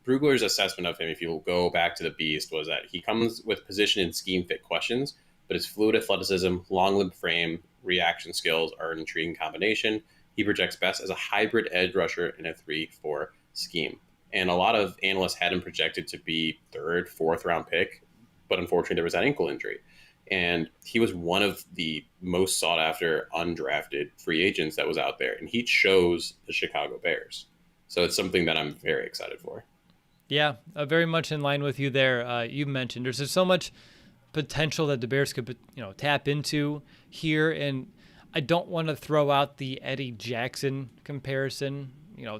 Brugler's assessment of him, if you go back to the Beast, was that he comes with position and scheme fit questions, but his fluid athleticism, long limb frame, reaction skills are an intriguing combination. He projects best as a hybrid edge rusher in a 3-4 scheme. And a lot of analysts had him projected to be 3rd, 4th round pick, but unfortunately there was that ankle injury. And he was one of the most sought after undrafted free agents that was out there. And he chose the Chicago Bears. So it's something that I'm very excited for. Yeah, very much in line with you there. You mentioned there's just so much potential that the Bears could, tap into here. And I don't want to throw out the Eddie Jackson comparison,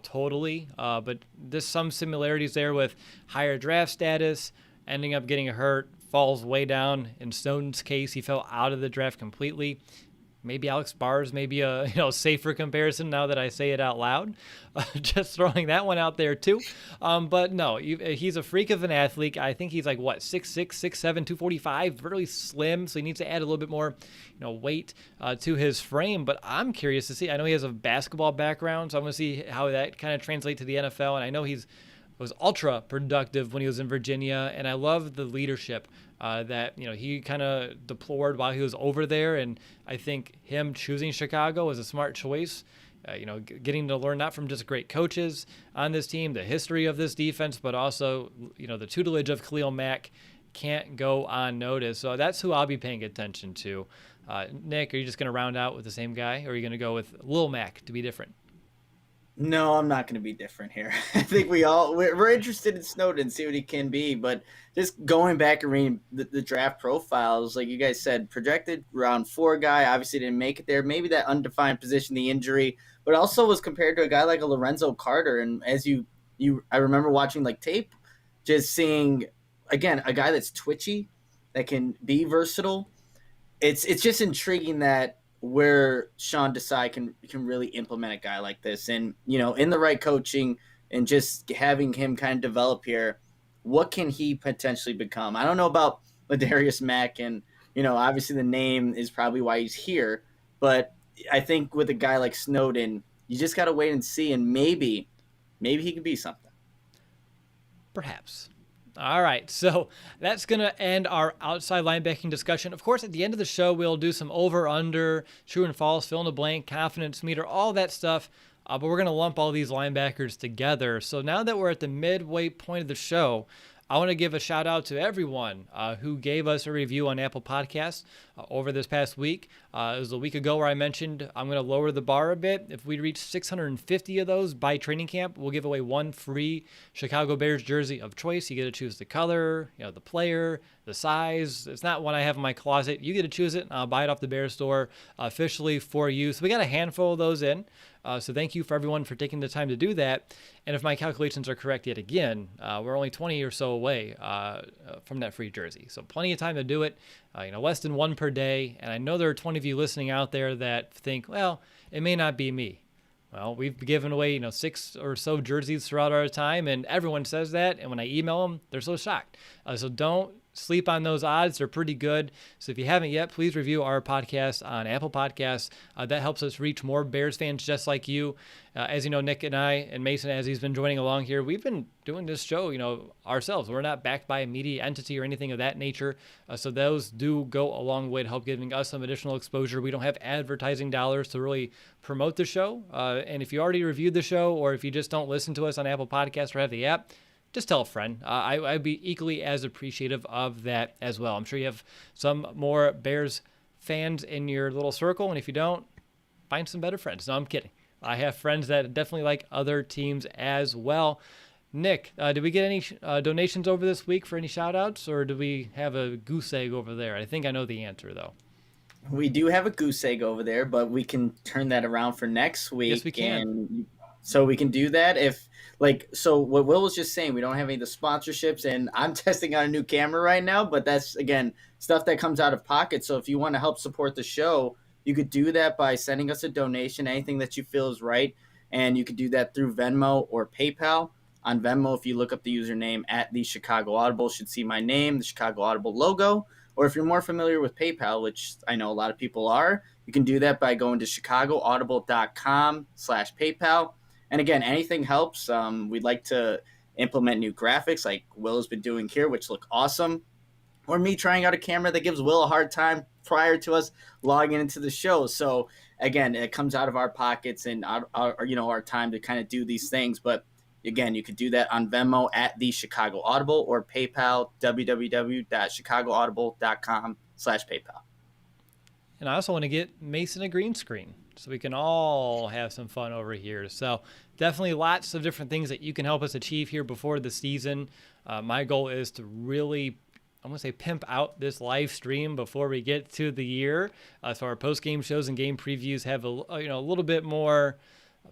totally. But there's some similarities there with higher draft status, ending up getting hurt, falls way down. In Snowden's case, he fell out of the draft completely. Maybe Alex Barr's maybe a safer comparison now that I say it out loud. Just throwing that one out there too. But no, he's a freak of an athlete. I think he's like 6'6", 6'7", 245, really slim. So he needs to add a little bit more, weight to his frame. But I'm curious to see. I know he has a basketball background, so I'm going to see how that kind of translates to the NFL. And I know was ultra productive when he was in Virginia, and I love the leadership that he kind of deplored while he was over there. And I think him choosing Chicago was a smart choice. Getting to learn not from just great coaches on this team, the history of this defense, but also the tutelage of Khalil Mack can't go unnoticed. So that's who I'll be paying attention to. Nick, are you just going to round out with the same guy, or are you going to go with Lil Mack to be different? No, I'm not going to be different here. I think we're interested in Snowden, see what he can be, but just going back and reading the draft profiles, like you guys said, projected round 4 guy, obviously didn't make it there. Maybe that undefined position, the injury, but also was compared to a guy like a Lorenzo Carter. And as I remember watching like tape, just seeing again a guy that's twitchy, that can be versatile. It's just intriguing that where Sean Desai can really implement a guy like this. And, in the right coaching and just having him kind of develop here, what can he potentially become? I don't know about Ladarius Mack, and obviously the name is probably why he's here, but I think with a guy like Snowden, you just got to wait and see, and maybe he can be something. Perhaps. All right, so that's going to end our outside linebacking discussion. Of course, at the end of the show, we'll do some over-under, true and false, fill in the blank, confidence meter, all that stuff. But we're going to lump all these linebackers together. So now that we're at the midway point of the show, I want to give a shout out to everyone who gave us a review on Apple Podcasts over this past week. It was a week ago where I mentioned I'm going to lower the bar a bit. If we reach 650 of those by training camp, we'll give away one free Chicago Bears jersey of choice. You get to choose the color, the player, the size. It's not one I have in my closet. You get to choose it, and I'll buy it off the Bears store officially for you. So we got a handful of those in. So thank you for everyone for taking the time to do that. And if my calculations are correct yet again, we're only 20 or so away from that free jersey. So plenty of time to do it, less than one per day. And I know there are 20 of you listening out there that think, well, it may not be me. Well, we've given away, 6 or so jerseys throughout our time, and everyone says that. And when I email them, they're so shocked. So don't sleep on those odds. They're pretty good. So if you haven't yet, please review our podcast on Apple Podcasts. That helps us reach more Bears fans just like you. As you know, Nick and I, and Mason, as he's been joining along here, we've been doing this show, ourselves. We're not backed by a media entity or anything of that nature. So those do go a long way to help giving us some additional exposure. We don't have advertising dollars to really promote the show. And if you already reviewed the show, or if you just don't listen to us on Apple Podcasts or have the app, just tell a friend. I'd be equally as appreciative of that as well. I'm sure you have some more Bears fans in your little circle, and if you don't, find some better friends. No, I'm kidding. I have friends that definitely like other teams as well. Nick, did we get any donations over this week for any shout-outs, or do we have a goose egg over there? I think I know the answer, though. We do have a goose egg over there, but we can turn that around for next week. Yes, we can. And so we can do that so what Will was just saying, we don't have any of the sponsorships, and I'm testing out a new camera right now, but that's, again, stuff that comes out of pocket. So if you want to help support the show, you could do that by sending us a donation, anything that you feel is right. And you could do that through Venmo or PayPal. On Venmo, if you look up the username at the Chicago Audible, should see my name, the Chicago Audible logo. Or if you're more familiar with PayPal, which I know a lot of people are, you can do that by going to chicagoaudible.com/PayPal. And again, anything helps. We'd like to implement new graphics like Will has been doing here, which look awesome. Or me trying out a camera that gives Will a hard time prior to us logging into the show. So again, it comes out of our pockets and our time to kind of do these things. But again, you could do that on Venmo at the Chicago Audible, or PayPal, www.chicagoaudible.com/PayPal. And I also want to get Mason a green screen so we can all have some fun over here. So definitely lots of different things that you can help us achieve here before the season. My goal is to really, I'm going to say, pimp out this live stream before we get to the year. So our post-game shows and game previews have a little bit more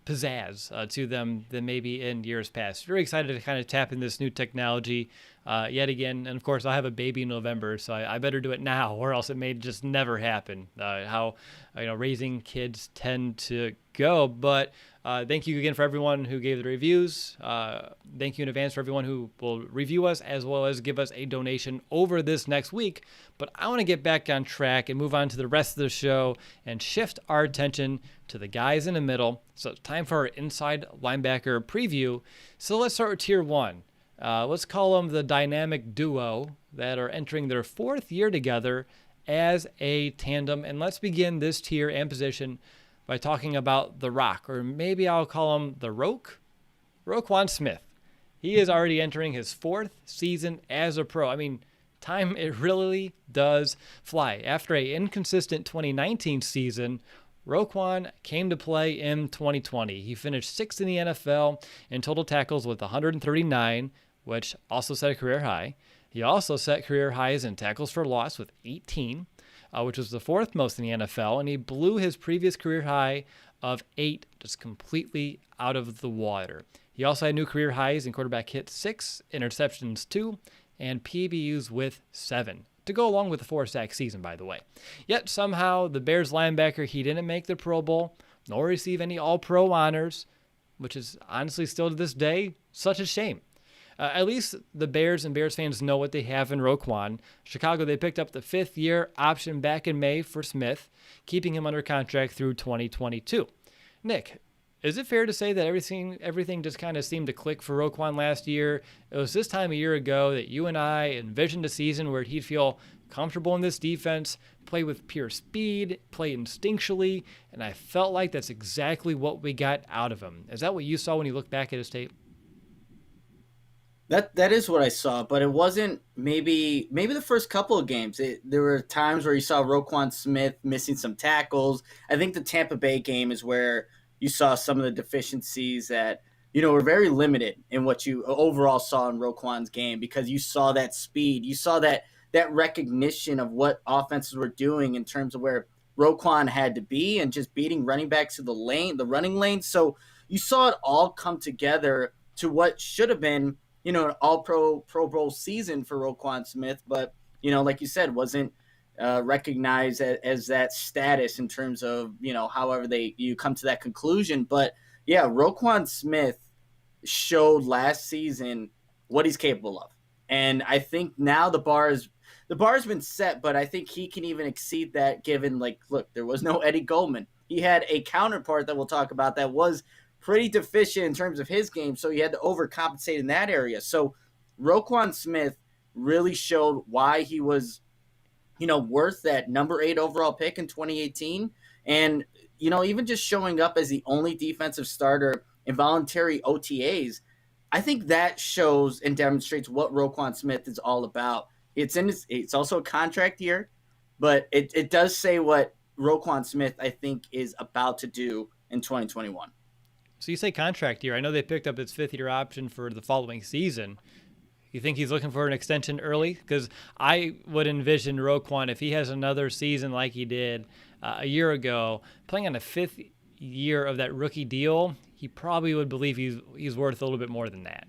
pizzazz to them than maybe in years past. Very excited to kind of tap in this new technology yet again. And of course, I'll have a baby in November, so I better do it now, or else it may just never happen. How raising kids tend to go. But thank you again for everyone who gave the reviews. Thank you in advance for everyone who will review us as well as give us a donation over this next week. But I want to get back on track and move on to the rest of the show and shift our attention to the guys in the middle. So it's time for our inside linebacker preview. So let's start with tier 1. Let's call them the dynamic duo that are entering their 4th year together as a tandem. And let's begin this tier and position by talking about the Rock, or maybe I'll call him the Roquan Smith. He is already entering his 4th season as a pro. I mean, time, it really does fly. After an inconsistent 2019 season, Roquan came to play in 2020. He finished 6th in the NFL in total tackles with 139, which also set a career high. He also set career highs in tackles for loss with 18, which was the 4th most in the NFL, and he blew his previous career high of 8 just completely out of the water. He also had new career highs in quarterback hits 6, interceptions 2, and PBUs with 7, to go along with the 4-sack season, by the way. Yet somehow the Bears linebacker, he didn't make the Pro Bowl, nor receive any All-Pro honors, which is honestly still to this day such a shame. At least the Bears and Bears fans know what they have in Roquan. Chicago, they picked up the 5th-year option back in May for Smith, keeping him under contract through 2022. Nick, is it fair to say that everything just kind of seemed to click for Roquan last year? It was this time a year ago that you and I envisioned a season where he'd feel comfortable in this defense, play with pure speed, play instinctually, and I felt like that's exactly what we got out of him. Is that what you saw when you look back at his tape? That is what I saw, but it wasn't maybe the first couple of games. There were times where you saw Roquan Smith missing some tackles. I think the Tampa Bay game is where you saw some of the deficiencies that were very limited in what you overall saw in Roquan's game, because you saw that speed, you saw that recognition of what offenses were doing in terms of where Roquan had to be and just beating running backs to the running lane. So you saw it all come together to what should have been an all-pro Pro Bowl season for Roquan Smith, but like you said, wasn't recognized as that status in terms of however you come to that conclusion. But yeah, Roquan Smith showed last season what he's capable of, and I think now the bar's been set, but I think he can even exceed that. Given look, there was no Eddie Goldman. He had a counterpart that we'll talk about that was pretty deficient in terms of his game, so he had to overcompensate in that area. So Roquan Smith really showed why he was, worth that number 8 overall pick in 2018. And, even just showing up as the only defensive starter in voluntary OTAs, I think that shows and demonstrates what Roquan Smith is all about. It's also a contract year, but it does say what Roquan Smith, I think, is about to do in 2021. So you say contract year. I know they picked up his 5th-year option for the following season. You think he's looking for an extension early? Because I would envision Roquan, if he has another season like he did a year ago, playing on the 5th year of that rookie deal, he probably would believe he's worth a little bit more than that.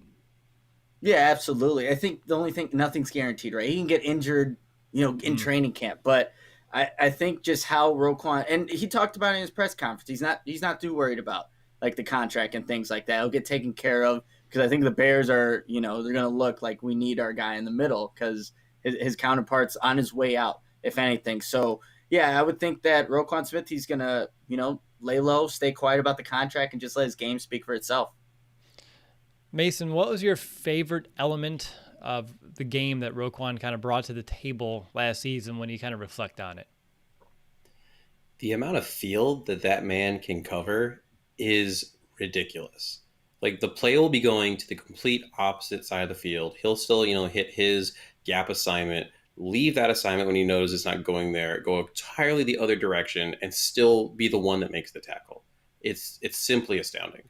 Yeah, absolutely. I think the only thing, nothing's guaranteed, right? He can get injured, in training camp, but I think just how Roquan, and he talked about it in his press conference, he's not too worried about the contract and things like that. It'll get taken care of, because I think the Bears are, they're going to look like we need our guy in the middle, because his counterpart's on his way out, if anything. So, yeah, I would think that Roquan Smith, he's going to, lay low, stay quiet about the contract, and just let his game speak for itself. Mason, what was your favorite element of the game that Roquan kind of brought to the table last season when you kind of reflect on it? The amount of field that man can cover is ridiculous. The play will be going to the complete opposite side of the field. He'll still, hit his gap assignment, leave that assignment when he knows it's not going there, go entirely the other direction, and still be the one that makes the tackle. It's simply astounding.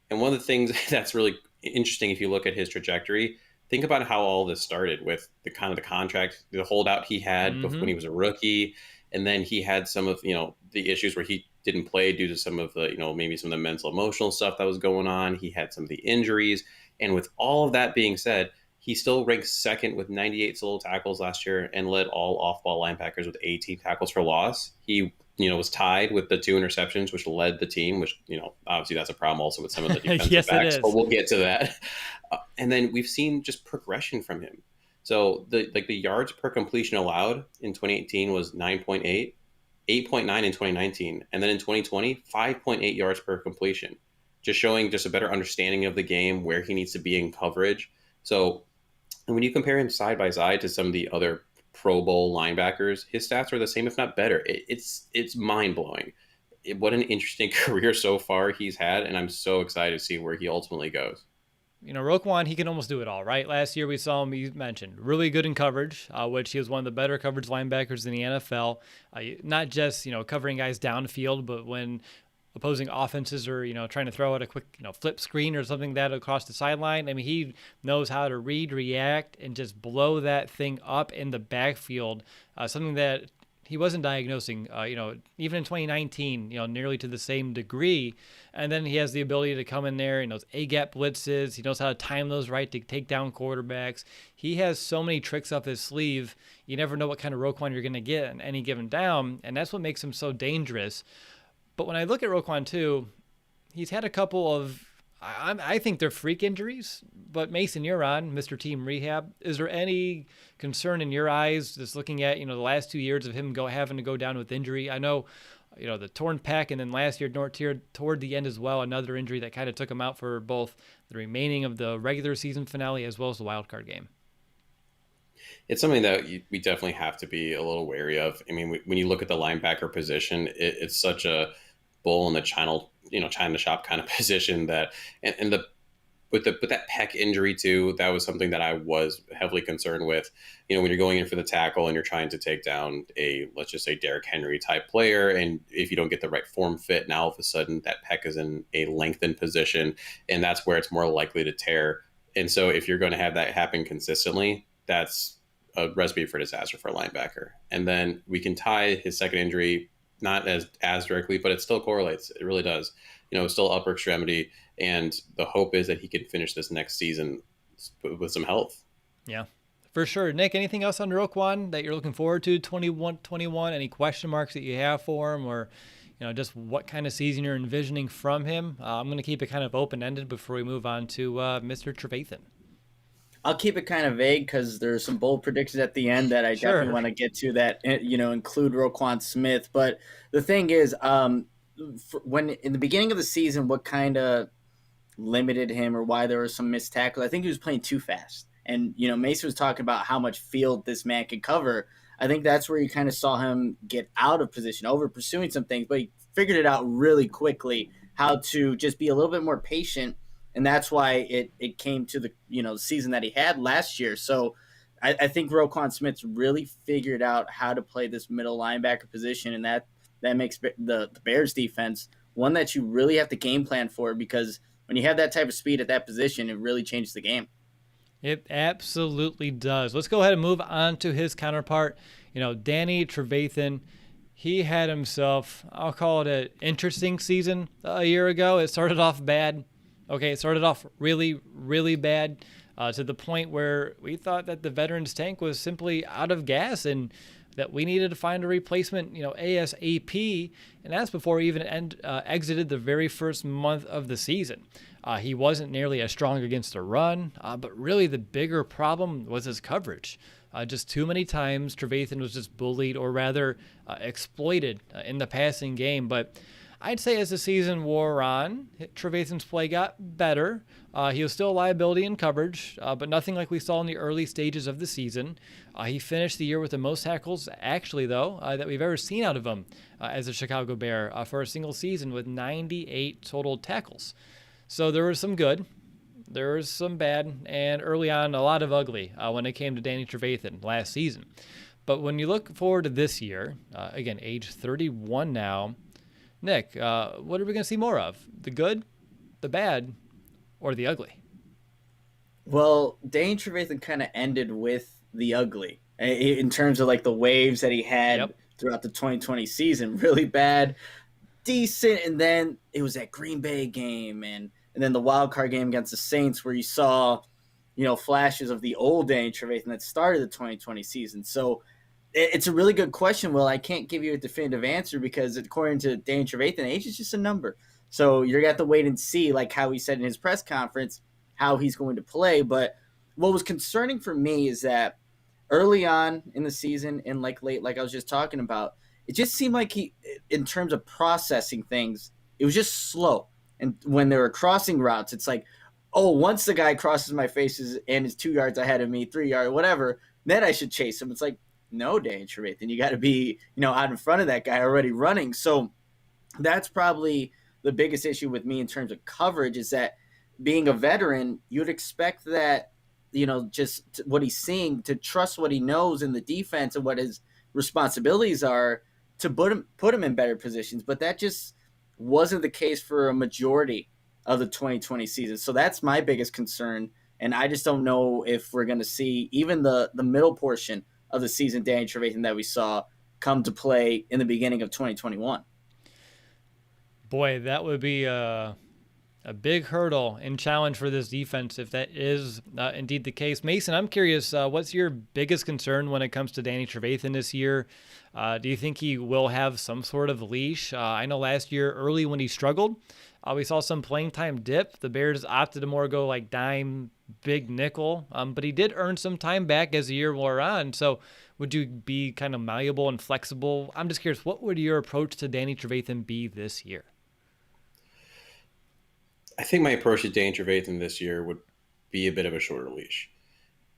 And one of the things that's really interesting, if you look at his trajectory, think about how all this started with the contract, the holdout he had before when he was a rookie. And then he had some of, the issues where he didn't play due to some of the, maybe some of the mental, emotional stuff that was going on. He had some of the injuries. And with all of that being said, he still ranked 2nd with 98 solo tackles last year and led all off-ball linebackers with 18 tackles for loss. He, was tied with the 2 interceptions, which led the team, which, obviously that's a problem also with some of the defensive yes, backs, but we'll get to that. And then we've seen just progression from him. So the yards per completion allowed in 2018 was 9.8, 8.9 in 2019, and then in 2020, 5.8 yards per completion, just showing just a better understanding of the game, where he needs to be in coverage. So when you compare him side by side to some of the other Pro Bowl linebackers, his stats are the same, if not better. It's mind blowing. What an interesting career so far he's had, and I'm so excited to see where he ultimately goes. Roquan, he can almost do it all, right? Last year we saw him, you mentioned, really good in coverage, which he was one of the better coverage linebackers in the NFL. Not just, covering guys downfield, but when opposing offenses are, trying to throw out a quick, flip screen or something that across the sideline. I mean, he knows how to read, react, and just blow that thing up in the backfield, something that he wasn't diagnosing, even in 2019, nearly to the same degree. And then he has the ability to come in there, those A-gap blitzes. He knows how to time those right to take down quarterbacks. He has so many tricks up his sleeve. You never know what kind of Roquan you're going to get in any given down, and that's what makes him so dangerous. But when I look at Roquan too, he's had a couple of, I think they're freak injuries. But Mason, you're on Mr. Team Rehab. Is there any concern in your eyes just looking at, the last 2 years of him having to go down with injury? I know, the torn pec, and then last year toward the end as well, another injury that kind of took him out for both the remaining of the regular season finale as well as the wild card game. It's something that we definitely have to be a little wary of. I mean, when you look at the linebacker position, it's such a bull in the China shop kind of position that, and the with that pec injury too, that was something that I was heavily concerned with. When you're going in for the tackle and you're trying to take down let's just say Derrick Henry type player, and if you don't get the right form fit, now all of a sudden that pec is in a lengthened position, and that's where it's more likely to tear. And so if you're going to have that happen consistently, that's a recipe for disaster for a linebacker. And then we can tie his second injury, not as directly, but it still correlates. It really does. Still upper extremity. And the hope is that he can finish this next season with some health. Yeah, for sure. Nick, anything else on Roquan that you're looking forward to 21? Any question marks that you have for him, or just what kind of season you're envisioning from him? I'm going to keep it kind of open-ended before we move on to Mr. Trevathan. I'll keep it kind of vague because there's some bold predictions at the end that I definitely want to get to that, include Roquan Smith. But the thing is, when in the beginning of the season, what kind of limited him or why there were some missed tackles, I think he was playing too fast. And, Mason was talking about how much field this man could cover. I think that's where you kind of saw him get out of position, over pursuing some things, but he figured it out really quickly how to just be a little bit more patient. And that's why it came to the season that he had last year. So I think Roquan Smith's really figured out how to play this middle linebacker position, and that makes the Bears defense one that you really have to game plan for, because when you have that type of speed at that position, it really changes the game. It absolutely does. Let's go ahead and move on to his counterpart, Danny Trevathan. He had himself, I'll call it an interesting season a year ago. It started off bad. Okay, it started off really, really bad to the point where we thought that the veterans tank was simply out of gas and that we needed to find a replacement, ASAP. And that's before he even exited the very first month of the season. He wasn't nearly as strong against the run, but really the bigger problem was his coverage. Just too many times Trevathan was just bullied, or rather exploited in the passing game. But I'd say as the season wore on, Trevathan's play got better. He was still a liability in coverage, but nothing like we saw in the early stages of the season. He finished the year with the most tackles, actually, though, that we've ever seen out of him as a Chicago Bear for a single season, with 98 total tackles. So there was some good, there was some bad, and early on, a lot of ugly when it came to Danny Trevathan last season. But when you look forward to this year, again, age 31 now, Nick, what are we going to see more of? The good, the bad, or the ugly? Well, Danny Trevathan kind of ended with the ugly in terms of like the waves that he had throughout the 2020 season. Really bad, decent, and then it was that Green Bay game and then the wild card game against the Saints where you saw, flashes of the old Danny Trevathan that started the 2020 season. So it's a really good question, Will. I can't give you a definitive answer because according to Danny Trevathan, age is just a number. So you're going to have to wait and see, like how he said in his press conference, how he's going to play. But what was concerning for me is that early on in the season and like late, like I was just talking about, it just seemed like he, in terms of processing things, it was just slow. And when they were crossing routes, it's like, oh, once the guy crosses my faces and is 2 yards ahead of me, 3 yards, whatever, then I should chase him. It's like, no, Danny Trevathan, you got to be, out in front of that guy already running. So that's probably the biggest issue with me in terms of coverage, is that being a veteran, you'd expect that, just what he's seeing, to trust what he knows in the defense and what his responsibilities are to put him in better positions. But that just wasn't the case for a majority of the 2020 season. So that's my biggest concern. And I just don't know if we're going to see even the middle portion of the season Danny Trevathan that we saw come to play in the beginning of 2021. Boy, that would be A big hurdle and challenge for this defense if that is indeed the case. Mason, I'm curious, what's your biggest concern when it comes to Danny Trevathan this year? Do you think he will have some sort of leash? I know last year early when he struggled, we saw some playing time dip. The Bears opted to more go like dime, big nickel, but he did earn some time back as the year wore on. So would you be kind of malleable and flexible? I'm just curious, what would your approach to Danny Trevathan be this year? I think my approach to Danny Trevathan this year would be a bit of a shorter leash.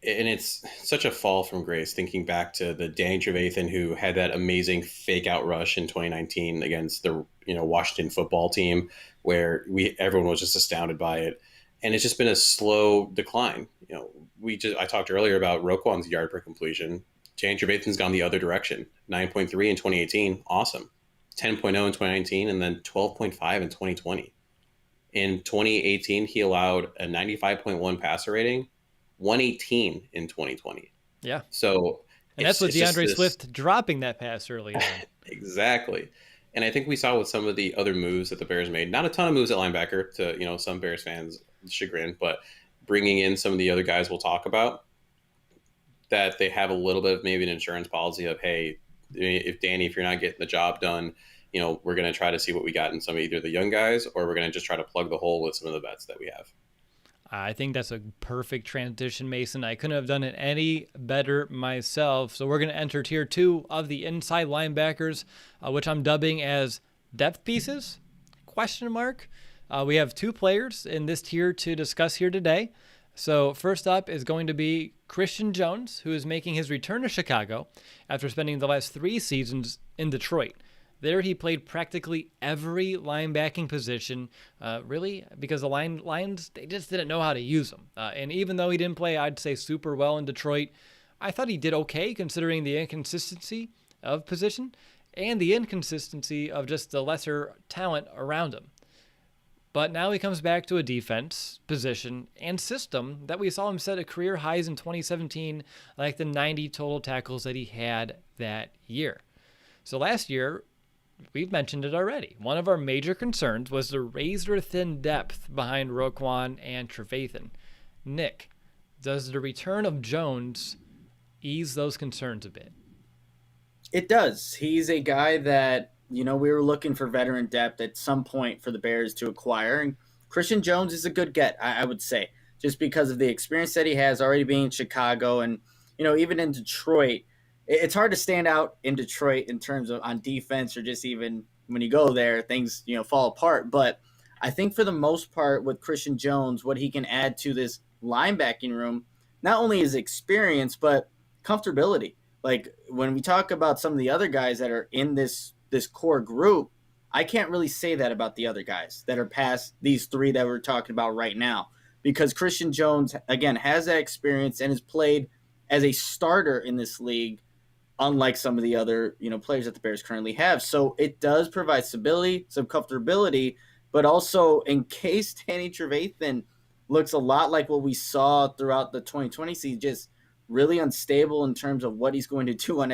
And it's such a fall from grace thinking back to the Danny Trevathan who had that amazing fake out rush in 2019 against the Washington football team where everyone was just astounded by it. And it's just been a slow decline. I talked earlier about Roquan's yard per completion. Danny Trevathan's gone the other direction. 9.3 in 2018, awesome. 10.0 in 2019, and then 12.5 in 2020. In 2018, he allowed a 95.1 passer rating, 118 in 2020. Yeah. So, and that's with DeAndre Swift dropping that pass early on. Exactly. And I think we saw with some of the other moves that the Bears made, not a ton of moves at linebacker to, some Bears fans' chagrin, but bringing in some of the other guys we'll talk about, that they have a little bit of maybe an insurance policy of, hey, if you're not getting the job done, we're going to try to see what we got in some of either the young guys, or we're going to just try to plug the hole with some of the vets that we have. I think that's a perfect transition, Mason. I couldn't have done it any better myself. So we're going to enter tier 2 of the inside linebackers, which I'm dubbing as depth pieces, ? We have 2 players in this tier to discuss here today. So first up is going to be Christian Jones, who is making his return to Chicago after spending the last 3 seasons in Detroit. There he played practically every linebacking position, really, because the Lions, they just didn't know how to use him. And even though he didn't play, I'd say, super well in Detroit, I thought he did okay considering the inconsistency of position and the inconsistency of just the lesser talent around him. But now he comes back to a defense, position, and system that we saw him set at career highs in 2017, like the 90 total tackles that he had that year. So last year, we've mentioned it already. One of our major concerns was the razor-thin depth behind Roquan and Trevathan. Nick, does the return of Jones ease those concerns a bit? It does. He's a guy that, we were looking for veteran depth at some point for the Bears to acquire. And Christian Jones is a good get, I would say, just because of the experience that he has already being in Chicago and, even in Detroit. It's hard to stand out in Detroit in terms of on defense or just even when you go there, things, fall apart. But I think for the most part with Christian Jones, what he can add to this linebacking room, not only his experience, but comfortability. Like when we talk about some of the other guys that are in this core group, I can't really say that about the other guys that are past these 3 that we're talking about right now, because Christian Jones, again, has that experience and has played as a starter in this league, unlike some of the other, players that the Bears currently have. So it does provide stability, some comfortability, but also in case Danny Trevathan looks a lot like what we saw throughout the 2020 season, just really unstable in terms of what he's going to do on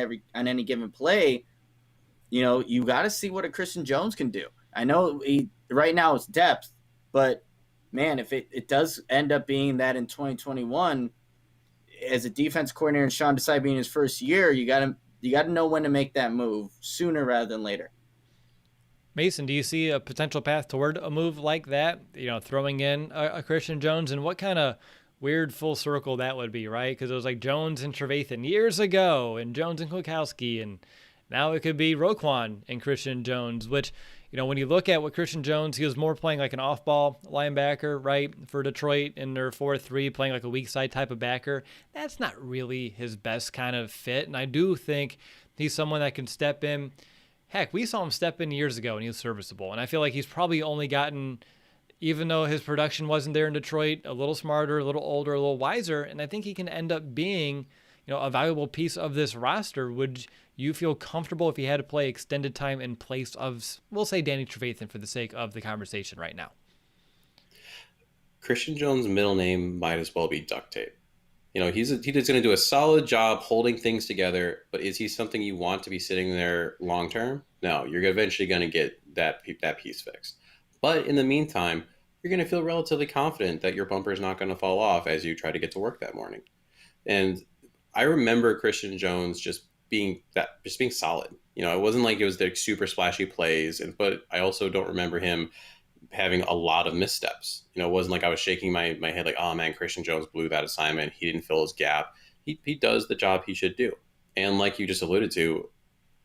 any given play, you got to see what a Christian Jones can do. I know right now it's depth, but man, if it does end up being that in 2021, as a defense coordinator and Sean Desai being his first year, you got to know when to make that move sooner rather than later. Mason, do you see a potential path toward a move like that? Throwing in a Christian Jones, and what kind of weird full circle that would be, right? Because it was like Jones and Trevathan years ago, and Jones and Kwiatkowski, and now it could be Roquan and Christian Jones, which, when you look at what Christian Jones, he was more playing like an off-ball linebacker, right, for Detroit in their 4-3, playing like a weak side type of backer. That's not really his best kind of fit, and I do think he's someone that can step in. Heck, we saw him step in years ago, and he was serviceable, and I feel like he's probably only gotten, even though his production wasn't there in Detroit, a little smarter, a little older, a little wiser, and I think he can end up being, a valuable piece of this roster. Would you feel comfortable if he had to play extended time in place of, we'll say, Danny Trevathan for the sake of the conversation right now? Christian Jones' middle name might as well be duct tape. He's going to do a solid job holding things together, but is he something you want to be sitting there long term? No, you're eventually going to get that piece fixed. But in the meantime, you're going to feel relatively confident that your bumper is not going to fall off as you try to get to work that morning. And I remember Christian Jones just being solid. It wasn't like it was the super splashy plays, but I also don't remember him having a lot of missteps. It wasn't like I was shaking my head like, oh man, Christian Jones blew that assignment. He didn't fill his gap. He does the job he should do. And like you just alluded to,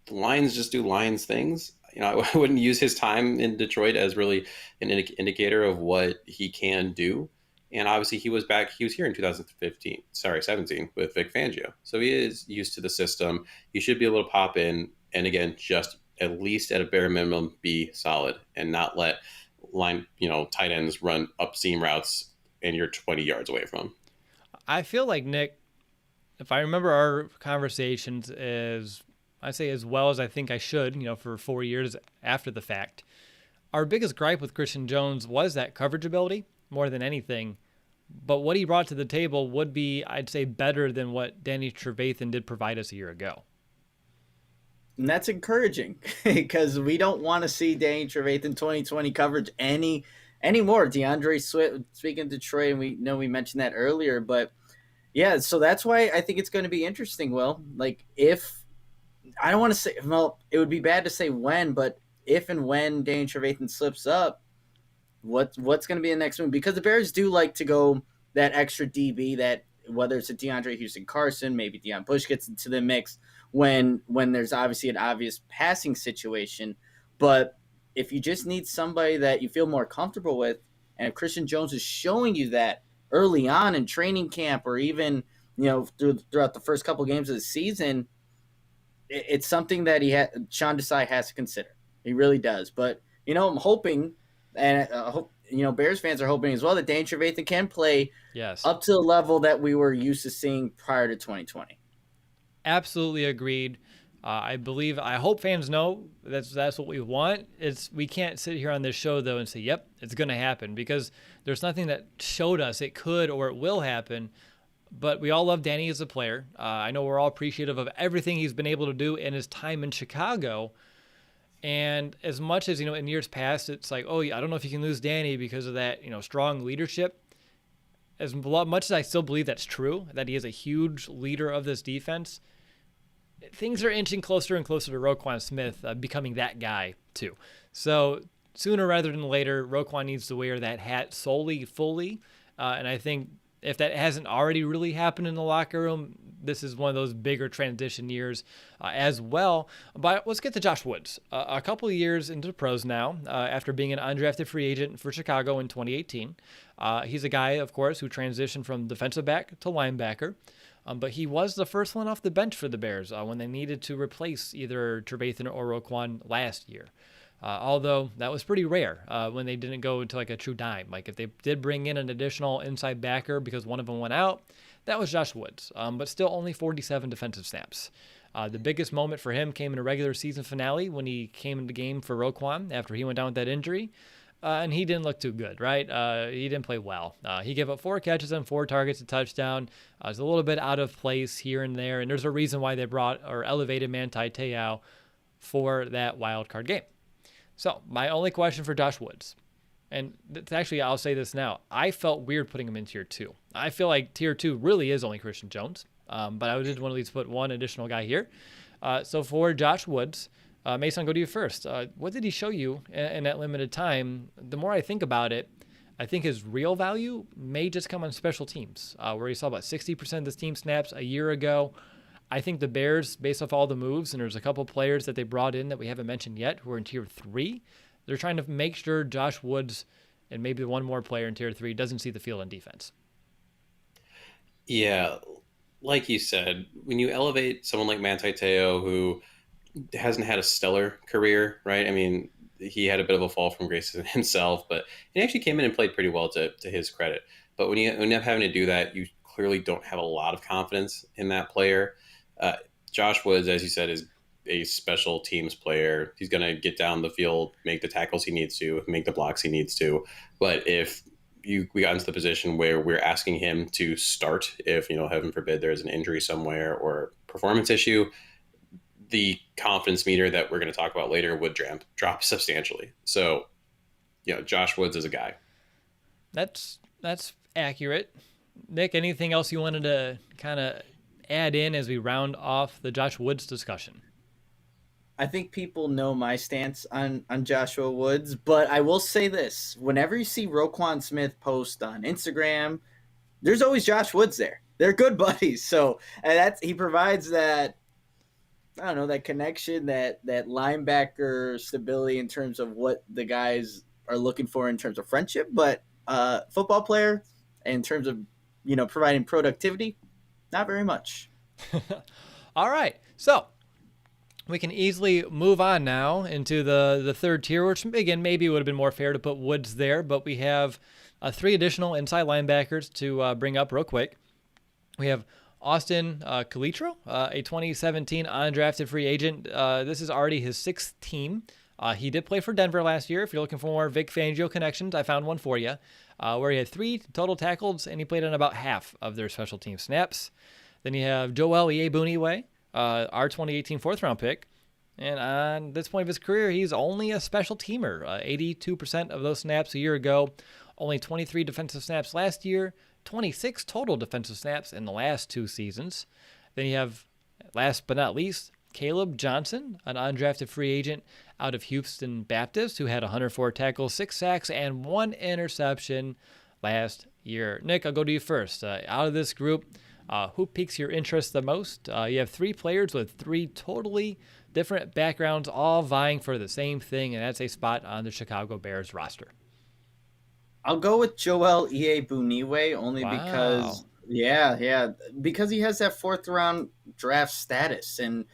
the Lions just do Lions things. I wouldn't use his time in Detroit as really an indicator of what he can do. And obviously he was here in 17 with Vic Fangio. So he is used to the system. He should be able to pop in and again, just at least at a bare minimum, be solid and not let tight ends run up seam routes and you're 20 yards away from them. I feel like, Nick, if I remember our conversations I say as well as I think I should, for 4 years after the fact, our biggest gripe with Christian Jones was that coverage ability more than anything. But what he brought to the table would be, I'd say, better than what Danny Trevathan did provide us a year ago. And that's encouraging because we don't want to see Danny Trevathan 2020 coverage anymore. DeAndre Swift, speaking of Detroit, and we know we mentioned that earlier, but yeah, so that's why I think it's going to be interesting. Well, like if I don't want to say, well, it would be bad to say when, but if and when Danny Trevathan slips up, what's going to be the next move? Because the Bears do like to go that extra DB, that whether it's a DeAndre Houston-Carson, maybe Deion Bush gets into the mix when there's obviously an obvious passing situation. But if you just need somebody that you feel more comfortable with, and if Christian Jones is showing you that early on in training camp or even throughout the first couple games of the season, it's something that Sean Desai has to consider. He really does. But I'm hoping, and I hope Bears fans are hoping as well, that Danny Trevathan can play up to the level that we were used to seeing prior to 2020. Absolutely agreed. I hope fans know that's what we want. We can't sit here on this show though and say, yep, it's going to happen, because there's nothing that showed us it could or it will happen. But we all love Danny as a player. I know we're all appreciative of everything he's been able to do in his time in Chicago. And as much as, in years past, it's like, oh, I don't know if you can lose Danny because of that, strong leadership. As much as I still believe that's true, that he is a huge leader of this defense, things are inching closer and closer to Roquan Smith becoming that guy too. So sooner rather than later, Roquan needs to wear that hat fully. And I think if that hasn't already really happened in the locker room, this is one of those bigger transition years as well. But let's get to Josh Woods. A couple of years into the pros now, after being an undrafted free agent for Chicago in 2018. He's a guy, of course, who transitioned from defensive back to linebacker. But he was the first one off the bench for the Bears when they needed to replace either Trevathan or Roquan last year. Although that was pretty rare when they didn't go to like a true dime. Like if they did bring in an additional inside backer because one of them went out, that was Josh Woods. But still only 47 defensive snaps. The biggest moment for him came in a regular season finale when he came into the game for Roquan after he went down with that injury. And he didn't look too good, right? He didn't play well. He gave up 4 catches and 4 targets, a touchdown. It was a little bit out of place here and there. And there's a reason why they brought or elevated Manti Te'o for that wild card game. So my only question for Josh Woods, and actually I'll say this now, I felt weird putting him in tier 2. I feel like tier 2 really is only Christian Jones, but I did want to at least put one additional guy here. So for Josh Woods, Mason, go to you first. What did he show you in that limited time? The more I think about it, I think his real value may just come on special teams, where he saw about 60% of the team snaps a year ago. I think the Bears, based off all the moves, and there's a couple players that they brought in that we haven't mentioned yet who are in tier 3, they're trying to make sure Josh Woods and maybe one more player in tier 3 doesn't see the field in defense. Yeah, like you said, when you elevate someone like Manti Te'o, who hasn't had a stellar career, right? I mean, he had a bit of a fall from grace himself, but he actually came in and played pretty well to his credit. But when you end up having to do that, you clearly don't have a lot of confidence in that player. Josh Woods, as you said, is a special teams player. He's going to get down the field, make the tackles he needs to, make the blocks he needs to. But if we got into the position where we're asking him to start, if, heaven forbid, there's an injury somewhere or performance issue, the confidence meter that we're going to talk about later would drop substantially. So, Josh Woods is a guy. That's accurate. Nick, anything else you wanted to kind of add in as we round off the Josh Woods discussion? I think people know my stance on Joshua Woods, but I will say this. Whenever you see Roquan Smith post on Instagram, there's always Josh Woods there. They're good buddies. So he provides that, I don't know, that connection, that linebacker stability in terms of what the guys are looking for in terms of friendship. But football player, in terms of, providing productivity, not very much. All right. So we can easily move on now into the third tier, which, again, maybe it would have been more fair to put Woods there, but we have 3 additional inside linebackers to bring up real quick. We have Austin Calitro, a 2017 undrafted free agent. This is already his 6th team. He did play for Denver last year. If you're looking for more Vic Fangio connections, I found one for you, where he had 3 total tackles, and he played on about half of their special team snaps. Then you have Joel Iyiegbuniwe, our 2018 4th-round pick. And on this point of his career, he's only a special teamer. 82% of those snaps a year ago, only 23 defensive snaps last year, 26 total defensive snaps in the last 2 seasons. Then you have, last but not least, Caleb Johnson, an undrafted free agent out of Houston Baptist, who had 104 tackles, 6 sacks, and 1 interception last year. Nick, I'll go to you first. Out of this group, who piques your interest the most? You have 3 players with 3 totally different backgrounds, all vying for the same thing, and that's a spot on the Chicago Bears roster. I'll go with Joel Iyiegbuniwe only because, because he has that 4th-round draft status. And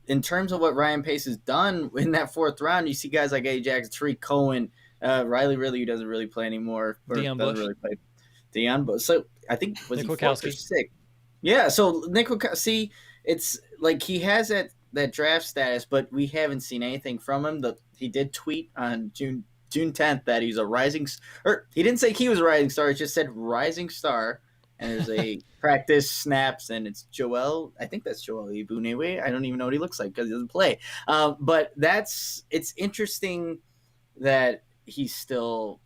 in terms of what Ryan Pace has done in that 4th round, you see guys like Ajax, Tariq Cohen, Riley Ridley, who doesn't really play anymore. Deion Bush. Really play. Deion Bush. So I think, was Nick he 4th or 6th? Yeah, so Nick Wachowski, it's like he has that draft status, but we haven't seen anything from him. He did tweet on June 10th that he's a rising – or he didn't say he was a rising star. He just said rising star, and there's a practice snaps, and it's Joel – I think that's Joel Iyiegbuniwe. I don't even know what he looks like because he doesn't play. But it's interesting that he's still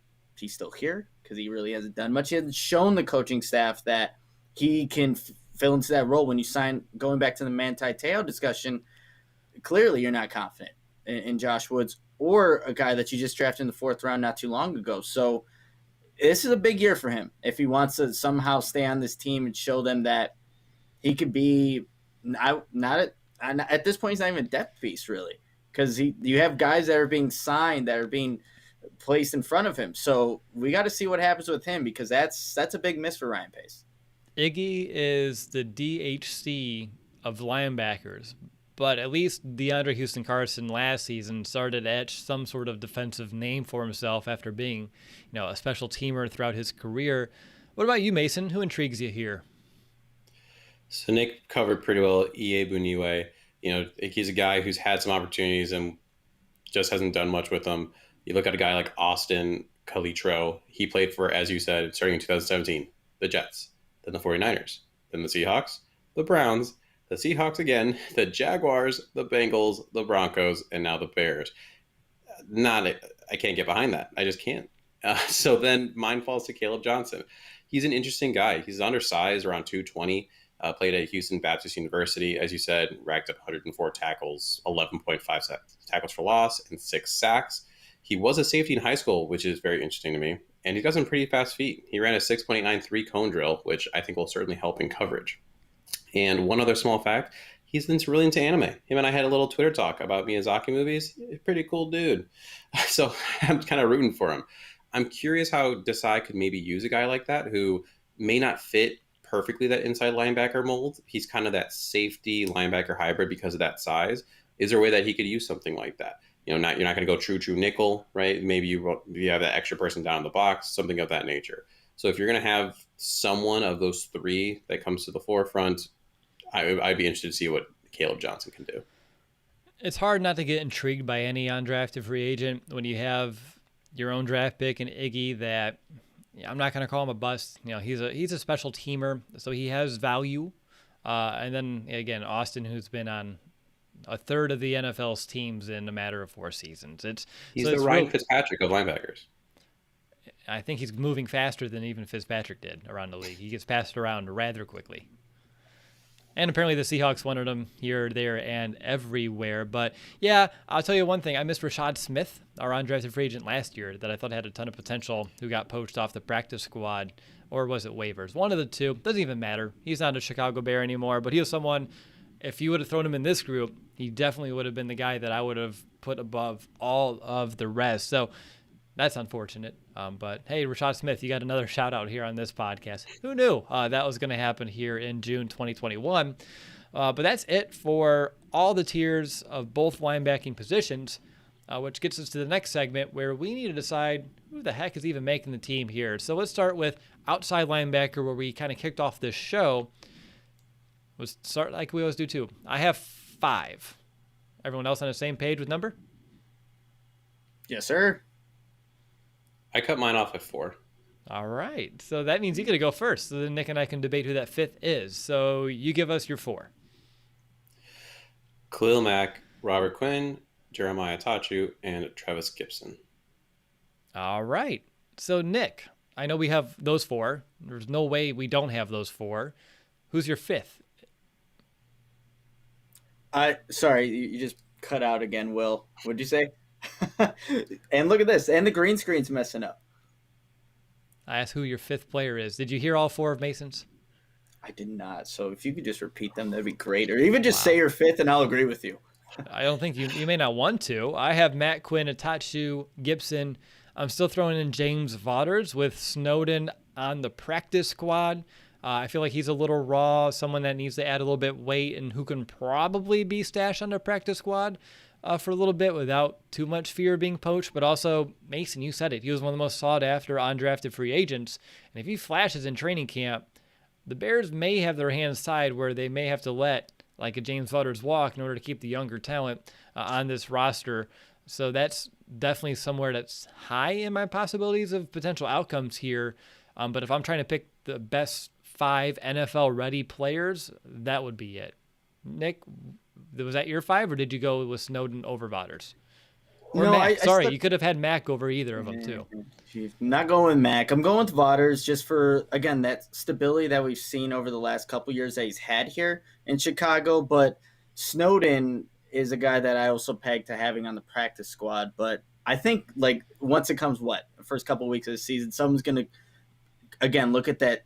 here because he really hasn't done much. He hasn't shown the coaching staff that he can fill into that role. When you sign – going back to the Manti Te'o discussion, clearly you're not confident in Josh Woods or a guy that you just drafted in the 4th round not too long ago. So this is a big year for him if he wants to somehow stay on this team and show them that he could be at this point, he's not even a depth piece really, because you have guys that are being signed that are being placed in front of him. So we got to see what happens with him because that's a big miss for Ryan Pace. Iggy is the DHC of linebackers, but at least DeAndre Houston Carson last season started to etch some sort of defensive name for himself after being, a special teamer throughout his career. What about you, Mason? Who intrigues you here? So Nick covered pretty well Iyiegbuniwe. He's a guy who's had some opportunities and just hasn't done much with them. You look at a guy like Austin Calitro. He played for, as you said, starting in 2017, the Jets, then the 49ers, then the Seahawks, the Browns, the Seahawks again, the Jaguars, the Bengals, the Broncos, and now the Bears. I can't get behind that. I just can't. So then mine falls to Caleb Johnson. He's an interesting guy. He's undersized, around 220, played at Houston Baptist University. As you said, racked up 104 tackles, 11.5 tackles for loss, and 6 sacks. He was a safety in high school, which is very interesting to me. And he's got some pretty fast feet. He ran a 6.93 cone drill, which I think will certainly help in coverage. And one other small fact, he's really into anime. Him and I had a little Twitter talk about Miyazaki movies. Pretty cool dude. So I'm kind of rooting for him. I'm curious how Desai could maybe use a guy like that who may not fit perfectly that inside linebacker mold. He's kind of that safety linebacker hybrid because of that size. Is there a way that he could use something like that? You're not going to go true nickel, right? Maybe you have that extra person down in the box, something of that nature. So if you're going to have someone of those 3 that comes to the forefront, I'd be interested to see what Caleb Johnson can do. It's hard not to get intrigued by any undrafted free agent when you have your own draft pick and Iggy that I'm not going to call him a bust. He's a special teamer, so he has value. And then again, Austin, who's been on a third of the NFL's teams in a matter of 4 seasons. He's the Ryan Fitzpatrick of linebackers. I think he's moving faster than even Fitzpatrick did around the league. He gets passed around rather quickly. And apparently the Seahawks wanted him here, there, and everywhere. But, yeah, I'll tell you one thing. I missed Roquan Smith, our undrafted free agent last year, that I thought had a ton of potential, who got poached off the practice squad. Or was it waivers? One of the two. Doesn't even matter. He's not a Chicago Bear anymore. But he was someone, if you would have thrown him in this group, he definitely would have been the guy that I would have put above all of the rest. So that's unfortunate. But, hey, Roquan Smith, you got another shout-out here on this podcast. Who knew that was going to happen here in June 2021? But that's it for all the tiers of both linebacking positions, which gets us to the next segment where we need to decide who the heck is even making the team here. So let's start with outside linebacker, where we kind of kicked off this show. Let's start like we always do, too. I have 5. Everyone else on the same page with number? Yes, sir. I cut mine off at 4. All right. So that means you got to go first. So then Nick and I can debate who that 5th is. So you give us your 4. Khalil Mack, Robert Quinn, Jeremiah Attaochu, and Travis Gibson. All right. So Nick, I know we have those 4. There's no way we don't have those 4. Who's your 5th? Sorry, you just cut out again, Will. What'd you say? And look at this. And the green screen's messing up. I asked who your 5th player is. Did you hear all 4 of Mason's? I did not. So if you could just repeat them, that'd be great. Or even just say your 5th and I'll agree with you. I don't think you may not want to. I have Matt Quinn, Attaochu, Gibson. I'm still throwing in James Vaughters with Snowden on the practice squad. I feel like he's a little raw, someone that needs to add a little bit weight and who can probably be stashed on the practice squad for a little bit without too much fear of being poached. But also, Mason, you said it. He was one of the most sought-after undrafted free agents. And if he flashes in training camp, the Bears may have their hands tied where they may have to let like a James Vaughters walk in order to keep the younger talent on this roster. So that's definitely somewhere that's high in my possibilities of potential outcomes here. But if I'm trying to pick the best 5 NFL-ready players, that would be it. Nick, was that your 5, or did you go with Snowden over Vaughters? Or No, Mack. You could have had Mack over either of them, too. I'm not going with Mack. I'm going with Vaughters just for, again, that stability that we've seen over the last couple years that he's had here in Chicago. But Snowden is a guy that I also pegged to having on the practice squad. But I think, like, once it comes, the first couple of weeks of the season, someone's going to, again, look at that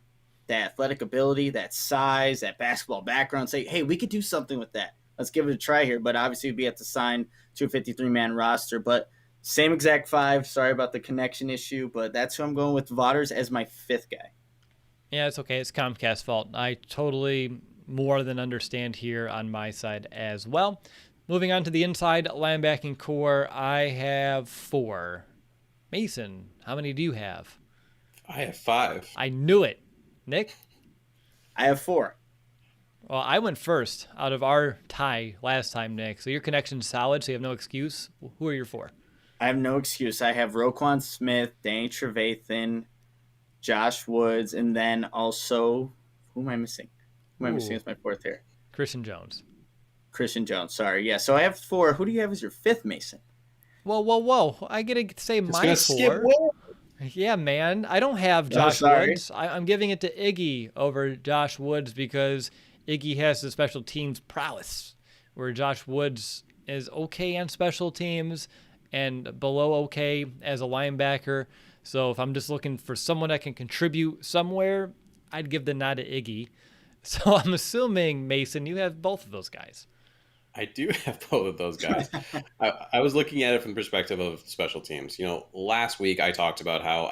athletic ability, that size, that basketball background, say, hey, we could do something with that. Let's give it a try here. But obviously, we have to sign to a 53-man roster. But same exact 5. Sorry about the connection issue, but that's who I'm going with, Vaughters as my 5th guy. Yeah, it's okay. It's Comcast's fault. I totally more than understand here on my side as well. Moving on to the inside linebacking core, I have 4. Mason, how many do you have? I have 5. I knew it. Nick? I have 4. Well, I went first out of our tie last time, Nick. So your connection's solid, so you have no excuse. Who are your 4? I have no excuse. I have Roquan Smith, Danny Trevathan, Josh Woods, and then also, who am I missing? Who am I missing as my 4th here? Christian Jones. Christian Jones, sorry. Yeah, so I have 4. Who do you have as your 5th, Mason? Whoa. I get to say It's my gonna 4. skip Will. Yeah, man. I don't have Josh Woods. I'm giving it to Iggy over Josh Woods because Iggy has the special teams prowess, where Josh Woods is okay on special teams and below okay as a linebacker. So if I'm just looking for someone that can contribute somewhere, I'd give the nod to Iggy. So I'm assuming, Mason, you have both of those guys. I do have both of those guys. I was looking at it from the perspective of special teams. Last week I talked about how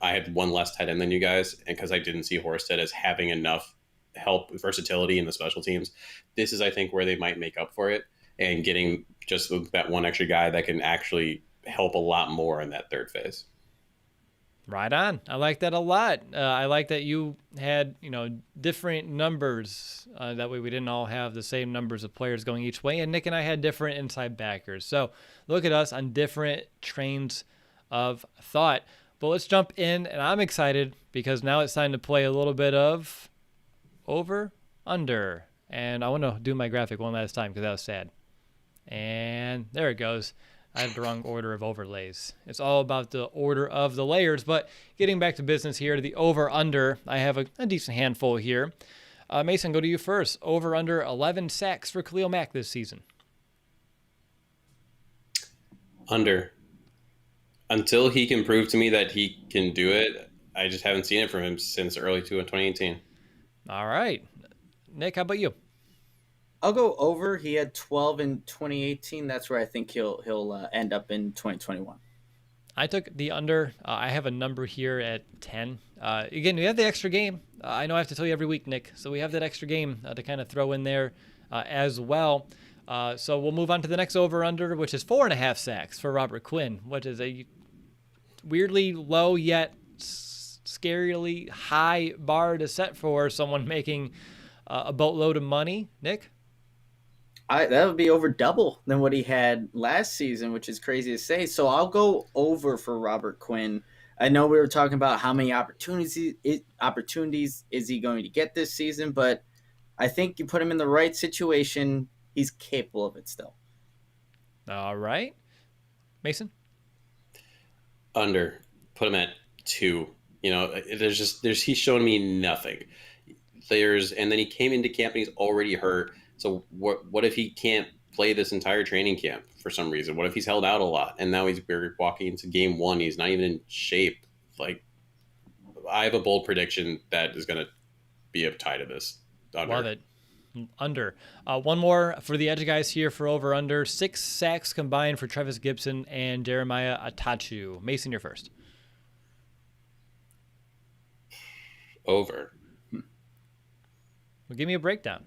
I had one less tight end than you guys, and because I didn't see Horsted as having enough help, versatility in the special teams. This is, I think, where they might make up for it and getting just that one extra guy that can actually help a lot more in that third phase. Right on. I like that a lot. I like that you had, different numbers. That way we didn't all have the same numbers of players going each way. And Nick and I had different inside backers. So look at us on different trains of thought. But let's jump in, and I'm excited because now it's time to play a little bit of over, under. And I want to do my graphic one last time because that was sad. And there it goes. I have the wrong order of overlays. It's all about the order of the layers. But getting back to business here, the over-under, I have a decent handful here. Mason, go to you first. Over-under 11 sacks for Khalil Mack this season. Under. Until he can prove to me that he can do it, I just haven't seen it from him since early 2018. All right. Nick, how about you? I'll go over. He had 12 in 2018. That's where I think he'll end up in 2021. I took the under. I have a number here at 10. Again, we have the extra game. I know I have to tell you every week, Nick. So we have that extra game to kind of throw in there as well. So we'll move on to the next over-under, which is 4.5 sacks for Robert Quinn, which is a weirdly low yet scarily high bar to set for someone making a boatload of money. Nick? That would be over double than what he had last season, which is crazy to say. So I'll go over for Robert Quinn. I know we were talking about how many opportunities is he going to get this season, but I think you put him in the right situation, he's capable of it still. All right. Mason? Under. Put him at 2. He's shown me nothing. And then he came into camp and he's already hurt. So what if he can't play this entire training camp for some reason? What if he's held out a lot and now he's walking into game 1? He's not even in shape. Like, I have a bold prediction that is going to be a tie to this. Under. Love it. Under. One more for the edge guys here for over under. 6 sacks combined for Travis Gibson and Jeremiah Attaochu. Mason, you're first. Over. Well, give me a breakdown.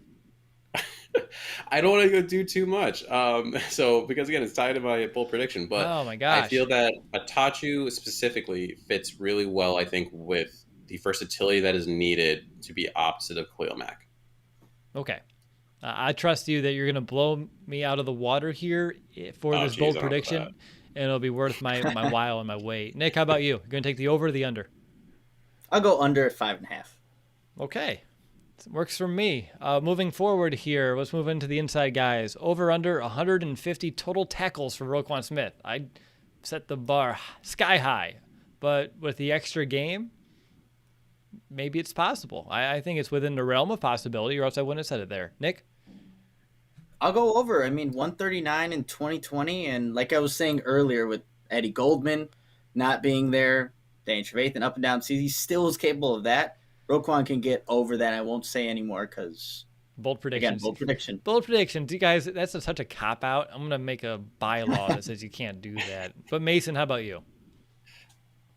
I don't want to go do too much. Because again, it's tied to my bold prediction. But oh my gosh, I feel that Attaochu specifically fits really well, I think, with the versatility that is needed to be opposite of Khalil Mack. Okay. I trust you that you're going to blow me out of the water here for this bold prediction, and it'll be worth my while and my weight. Nick, how about you? You're going to take the over or the under? I'll go under at 5.5. Okay. Works for me. Moving forward here, let's move into the inside guys. Over under 150 total tackles for Roquan Smith. I set the bar sky high, but with the extra game, maybe it's possible. I think it's within the realm of possibility, or else I wouldn't have said it there. Nick? I'll go over. I mean, 139 in 2020, and like I was saying earlier with Eddie Goldman not being there, Danny Trevathan up and down season, he still is capable of that. Roquan can get over that. I won't say anymore because bold predictions. Again, bold prediction. Bold predictions. You guys, that's such a cop-out. I'm going to make a bylaw that says you can't do that. But Mason, how about you?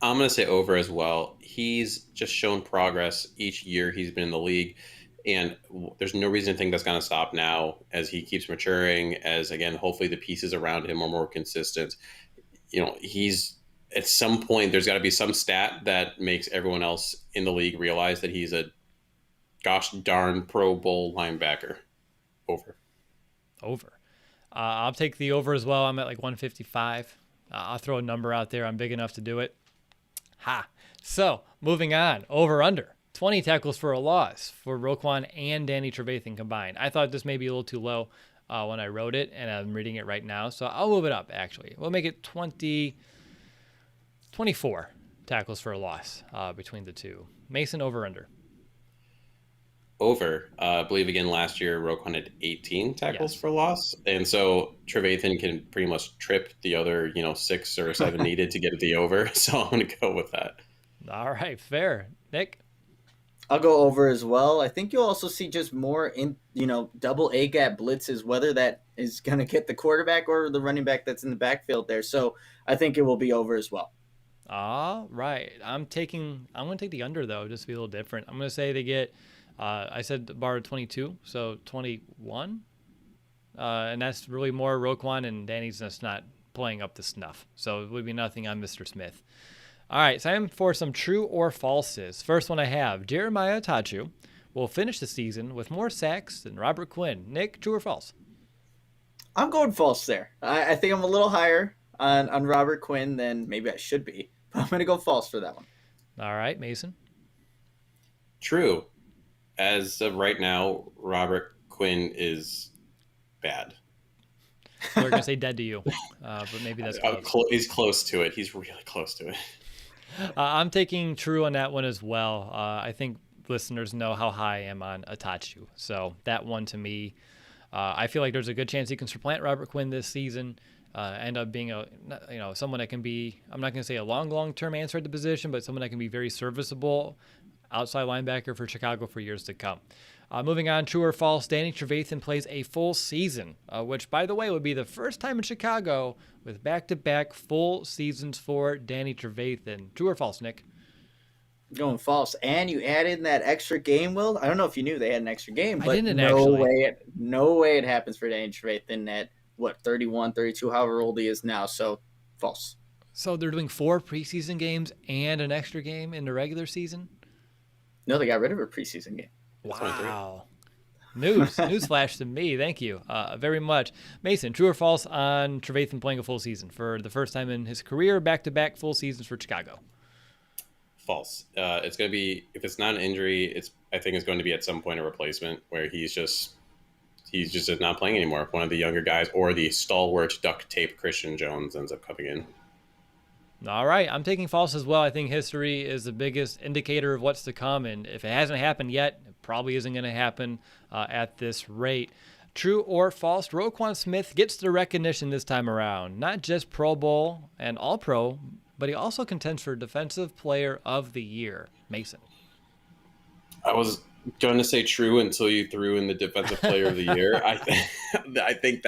I'm going to say over as well. He's just shown progress each year he's been in the league. And there's no reason to think that's going to stop now as he keeps maturing, as, again, hopefully the pieces around him are more consistent. He's at some point, there's got to be some stat that makes everyone else in the league realize that he's a gosh darn Pro Bowl linebacker. Over. I'll take the over as well. I'm at like 155. I'll throw a number out there. I'm big enough to do it. So, moving on. Over under. 20 tackles for a loss for Roquan and Danny Trevathan combined. I thought this may be a little too low when I wrote it, and I'm reading it right now. So I'll move it up, actually. We'll make it 24 tackles for a loss between the two. Mason, over under? Over. I believe, again, last year, Roquan had 18 tackles for loss. And so Trevathan can pretty much trip the other, 6 or 7 needed to get the over. So I'm going to go with that. All right, fair. Nick? I'll go over as well. I think you'll also see just more double A gap blitzes, whether that is going to get the quarterback or the running back that's in the backfield there. So I think it will be over as well. All right. I'm going to take the under, though, just to be a little different. I'm going to say they get, I said the bar 22, so 21. And that's really more Roquan, and Danny's just not playing up to snuff. So it would be nothing on Mr. Smith. All right, so I'm for some true or falses. First one I have, Jeremiah Attaochu will finish the season with more sacks than Robert Quinn. Nick, true or false? I'm going false there. I think I'm a little higher on Robert Quinn than maybe I should be. But I'm going to go false for that one. All right, Mason? True. As of right now, Robert Quinn is bad. We're going to say dead to you, but maybe that's close. He's close to it. He's really close to it. I'm taking true on that one as well. I think listeners know how high I am on Attaochu. So that one to me, I feel like there's a good chance he can supplant Robert Quinn this season, end up being someone that can be, I'm not going to say a long-term answer at the position, but someone that can be very serviceable outside linebacker for Chicago for years to come. Moving on, true or false, Danny Trevathan plays a full season, which, by the way, would be the first time in Chicago with back-to-back full seasons for Danny Trevathan. True or false, Nick? Going false. And you add in that extra game, Will. I don't know if you knew they had an extra game, but I didn't actually. No way it happens for Danny Trevathan at, 31, 32, however old he is now. So, false. So they're doing 4 preseason games and an extra game in the regular season? No, they got rid of a preseason game. Wow. Newsflash to me. Thank you very much. Mason, true or false on Trevathan playing a full season for the first time in his career, back-to-back full seasons for Chicago? False. It's going to be, if it's not an injury, I think it's going to be at some point a replacement where he's just not playing anymore. One of the younger guys or the stalwart duct tape Christian Jones ends up coming in. All right, I'm taking false as well. I think history is the biggest indicator of what's to come, and if it hasn't happened yet, it probably isn't going to happen at this rate. True or false, Roquan Smith gets the recognition this time around. Not just Pro Bowl and All-Pro, but he also contends for Defensive Player of the Year. Mason. I was going to say true until you threw in the Defensive Player of the Year. I think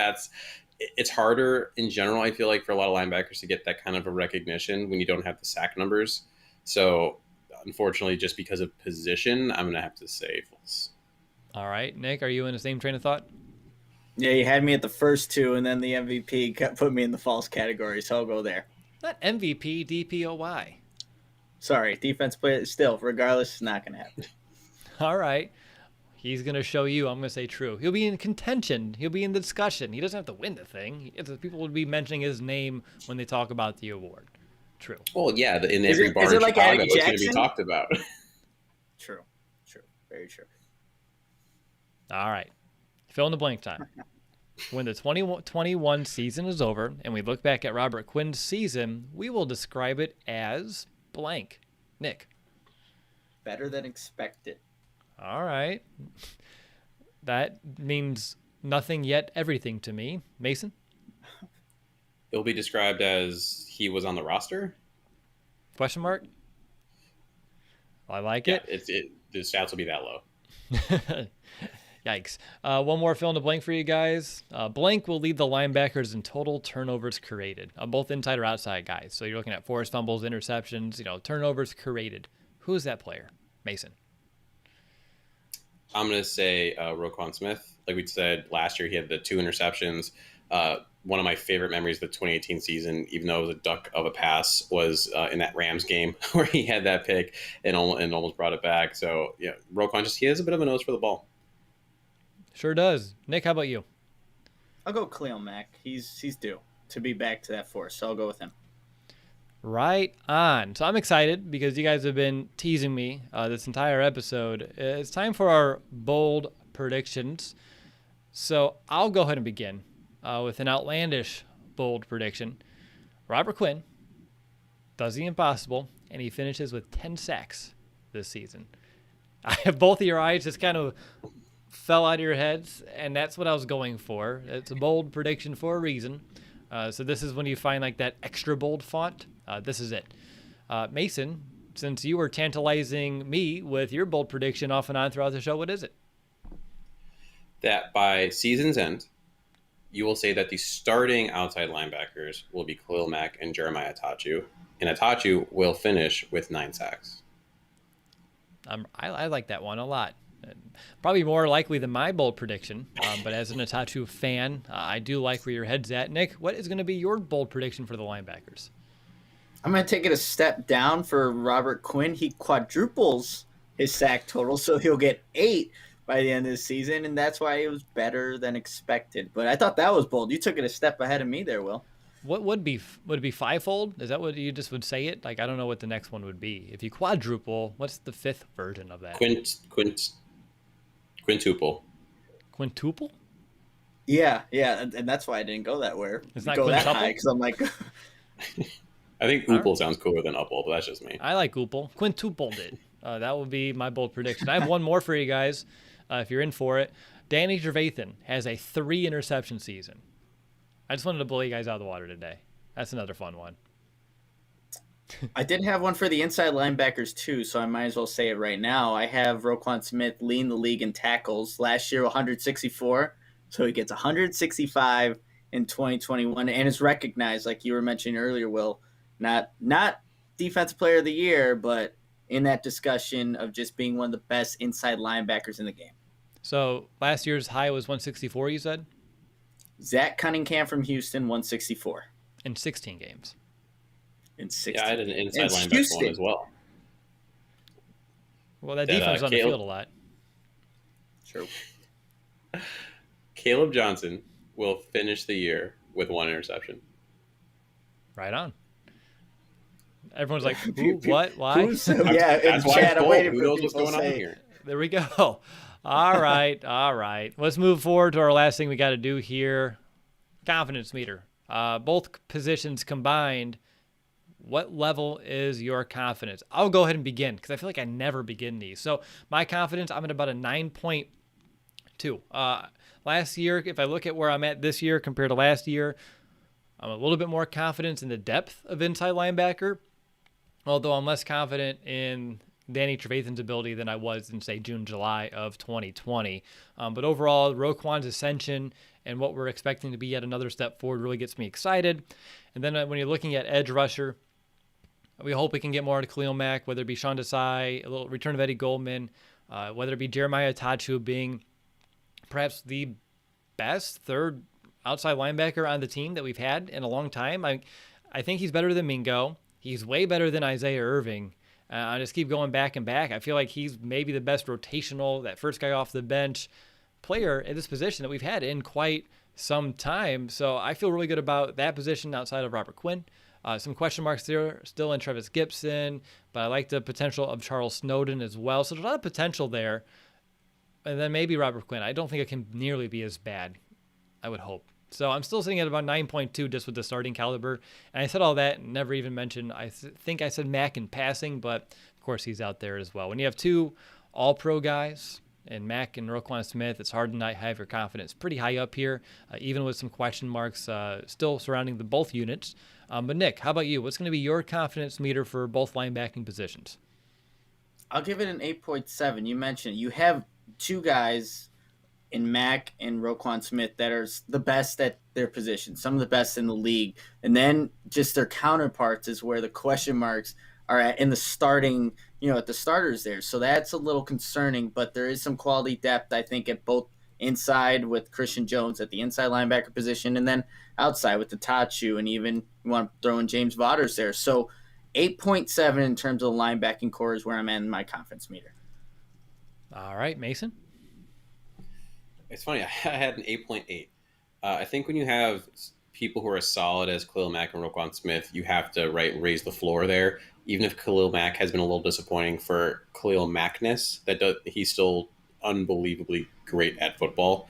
it's harder in general, I feel like, for a lot of linebackers to get that kind of a recognition when you don't have the sack numbers. So, unfortunately, just because of position, I'm going to have to say false. All right. Nick, are you in the same train of thought? Yeah, you had me at the first two, and then the MVP put me in the false category, so I'll go there. Not MVP, DPOY. Sorry, defense player. Still, regardless, it's not going to happen. All right. He's going to show you. I'm going to say true. He'll be in contention. He'll be in the discussion. He doesn't have to win the thing. People will be mentioning his name when they talk about the award. True. Well, yeah, in every bar in Chicago, it's going to be talked about. True. Very true. All right. Fill in the blank time. When the 2021 season is over and we look back at Robert Quinn's season, we will describe it as blank. Nick. Better than expected. All right. That means nothing yet everything to me. Mason? It'll be described as he was on the roster? Question mark? I like it. The stats will be that low. Yikes. One more fill in the blank for you guys. Blank will lead the linebackers in total turnovers created, both inside or outside guys. So you're looking at forced fumbles, interceptions, turnovers created. Who is that player? Mason. I'm going to say Roquan Smith. Like we said, last year he had the 2 interceptions. One of my favorite memories of the 2018 season, even though it was a duck of a pass, was in that Rams game where he had that pick and almost brought it back. So, yeah, Roquan he has a bit of a nose for the ball. Sure does. Nick, how about you? I'll go Khalil Mack. He's due to be back to that force, so I'll go with him. Right on. So I'm excited because you guys have been teasing me this entire episode. It's time for our bold predictions. So I'll go ahead and begin with an outlandish bold prediction. Robert Quinn does the impossible, and he finishes with 10 sacks this season. I have both of your eyes just kind of fell out of your heads, and that's what I was going for. It's a bold prediction for a reason. So this is when you find like that extra bold font. This is it. Mason, since you were tantalizing me with your bold prediction off and on throughout the show, what is it? That by season's end, you will say that the starting outside linebackers will be Khalil Mack and Jeremiah Attaochu, and Attaochu will finish with 9 sacks. I like that one a lot. Probably more likely than my bold prediction, but as an Attaochu fan, I do like where your head's at. Nick, what is going to be your bold prediction for the linebackers? I'm going to take it a step down for Robert Quinn. He quadruples his sack total, so he'll get 8 by the end of the season, and that's why it was better than expected. But I thought that was bold. You took it a step ahead of me there, Will. What would it be fivefold? Is that what you just would say it? Like, I don't know what the next one would be. If you quadruple, what's the 5th version of that? Quintuple. Quintuple? Yeah, and that's why I didn't go that way. It's not Go that high quintuple? because I'm like, I think Upal sounds cooler than Upal, but that's just me. I like Upal. Quintupled it. That would be my bold prediction. I have one more for you guys, if you're in for it. Danny Trevathan has a 3 interception season. I just wanted to blow you guys out of the water today. That's another fun one. I did have one for the inside linebackers too, so I might as well say it right now. I have Roquan Smith leading the league in tackles. Last year, 164, so he gets 165 in 2021, and is recognized, like you were mentioning earlier, Will, not defensive player of the year, but in that discussion of just being one of the best inside linebackers in the game. So last year's high was 164, you said? Zach Cunningham from Houston, 164. In 16 games. In 16. Yeah, I had an inside linebacker one as well. Well, that defense on the field a lot. True. Caleb Johnson will finish the year with 1 interception. Right on. Everyone's like, who, what, why? Yeah, that's why Chad, it's I'm waiting Who for knows what's people going to on say. here? There we go. All right. Let's move forward to our last thing we got to do here. Confidence meter. Both positions combined. What level is your confidence? I'll go ahead and begin because I feel like I never begin these. So my confidence, I'm at about a 9.2. Last year, if I look at where I'm at this year compared to last year, I'm a little bit more confident in the depth of inside linebacker, although I'm less confident in Danny Trevathan's ability than I was in, say, June, July of 2020. But overall, Roquan's ascension and what we're expecting to be yet another step forward really gets me excited. And then when you're looking at edge rusher, we hope we can get more out of Khalil Mack, whether it be Sean Desai, a little return of Eddie Goldman, whether it be Jeremiah Attaochu being perhaps the best third outside linebacker on the team that we've had in a long time. I think he's better than Mingo. He's way better than Isaiah Irving. I just keep going back and back. I feel like he's maybe the best rotational, that first guy off the bench player at this position that we've had in quite some time. So I feel really good about that position outside of Robert Quinn. Some question marks there still in Travis Gibson, but I like the potential of Charles Snowden as well. So there's a lot of potential there. And then maybe Robert Quinn. I don't think it can nearly be as bad, I would hope. So I'm still sitting at about 9.2 just with the starting caliber. And I said all that and never even mentioned, I think I said Mack in passing, but of course he's out there as well. When you have 2 all-pro guys, and Mack and Roquan Smith, it's hard to not have your confidence pretty high up here, even with some question marks still surrounding both units. But Nick, how about you? What's going to be your confidence meter for both linebacking positions? I'll give it an 8.7. You mentioned you have 2 guys in Mack and Roquan Smith that are the best at their position, some of the best in the league. And then just their counterparts is where the question marks are at in the starting, at the starters there. So that's a little concerning, but there is some quality depth, I think, at both inside with Christian Jones at the inside linebacker position and then outside with Attaochu, and even you want to throw in James Vaughters there. So 8.7 in terms of the linebacking core is where I'm at in my confidence meter. All right, Mason? It's funny. I had an 8.8. I think when you have people who are as solid as Khalil Mack and Roquan Smith, you have to raise the floor there. Even if Khalil Mack has been a little disappointing for Khalil Mackness, he's still unbelievably great at football.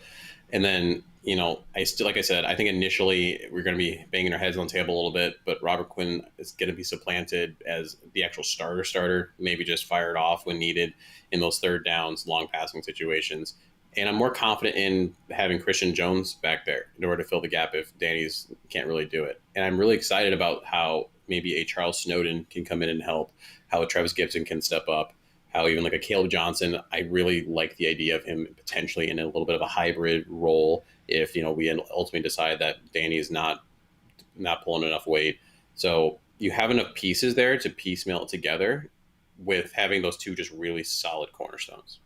And then, I think initially we're going to be banging our heads on the table a little bit, but Robert Quinn is going to be supplanted as the actual starter, maybe just fired off when needed in those third downs, long passing situations. And I'm more confident in having Christian Jones back there in order to fill the gap if Danny's can't really do it. And I'm really excited about how maybe a Charles Snowden can come in and help, how a Travis Gibson can step up, how even like a Caleb Johnson, I really like the idea of him potentially in a little bit of a hybrid role if, we ultimately decide that Danny is not pulling enough weight. So you have enough pieces there to piecemeal it together with having those 2 just really solid cornerstones.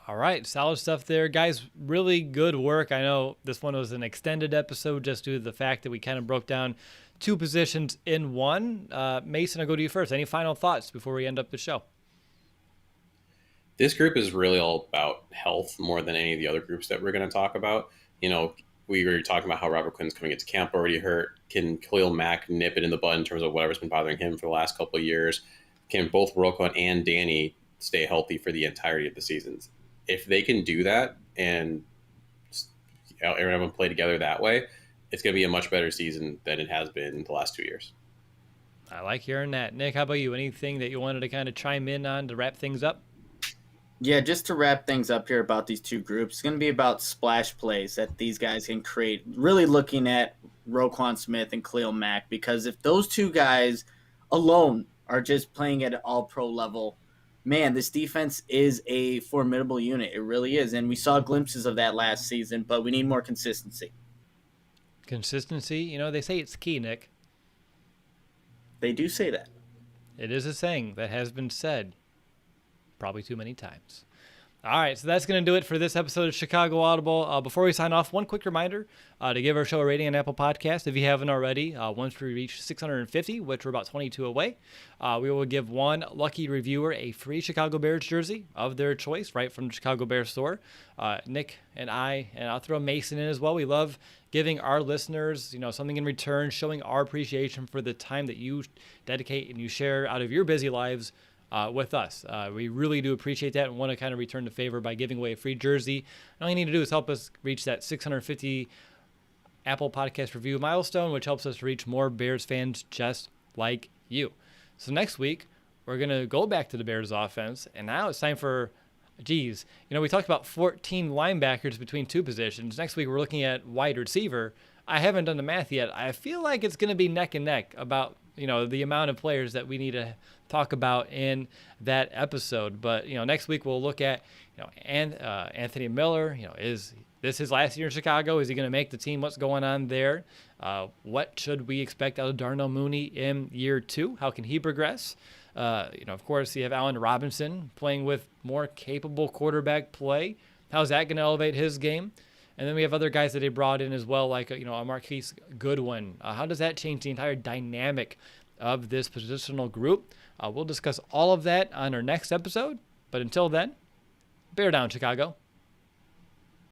All right, solid stuff there. Guys, really good work. I know this one was an extended episode just due to the fact that we kind of broke down 2 positions in one. Mason, I'll go to you first. Any final thoughts before we end up the show? This group is really all about health more than any of the other groups that we're going to talk about. We were talking about how Robert Quinn's coming into camp already hurt. Can Khalil Mack nip it in the bud in terms of whatever's been bothering him for the last couple of years? Can both Roquan and Danny stay healthy for the entirety of the seasons? If they can do that and everyone play together that way, it's going to be a much better season than it has been the last 2 years. I like hearing that. Nick, how about you? Anything that you wanted to kind of chime in on to wrap things up? Yeah, just to wrap things up here about these two groups, it's going to be about splash plays that these guys can create. Really looking at Roquan Smith and Khalil Mack, because if those two guys alone are just playing at an all-pro level, man, this defense is a formidable unit. It really is, and we saw glimpses of that last season, but we need more consistency. Consistency, they say it's key, Nick. They do say that. It is a saying that has been said probably too many times. All right, so that's going to do it for this episode of Chicago Audible. Before we sign off, one quick reminder to give our show a rating on Apple Podcasts if you haven't already. Once we reach 650, which we're about 22 away, we will give one lucky reviewer a free Chicago Bears jersey of their choice right from the Chicago Bears store. Nick and I'll throw Mason in as well. We love giving our listeners, something in return, showing our appreciation for the time that you dedicate and you share out of your busy lives with us. We really do appreciate that and want to kind of return the favor by giving away a free jersey. All you need to do is help us reach that 650 Apple Podcast review milestone, which helps us reach more Bears fans just like you. So next week, we're going to go back to the Bears offense, and now it's time for, we talked about 14 linebackers between two positions. Next week, we're looking at wide receiver. I haven't done the math yet. I feel like it's going to be neck and neck about the amount of players that we need to talk about in that episode. But next week we'll look at Anthony Miller. Is this his last year in Chicago? Is he going to make the team? What's going on there? What should we expect out of Darnell Mooney in year 2? How can he progress? Of course, you have Allen Robinson playing with more capable quarterback play. How's that going to elevate his game? And then we have other guys that they brought in as well, like a Marquise Goodwin. How does that change the entire dynamic of this positional group? We'll discuss all of that on our next episode. But until then, bear down, Chicago.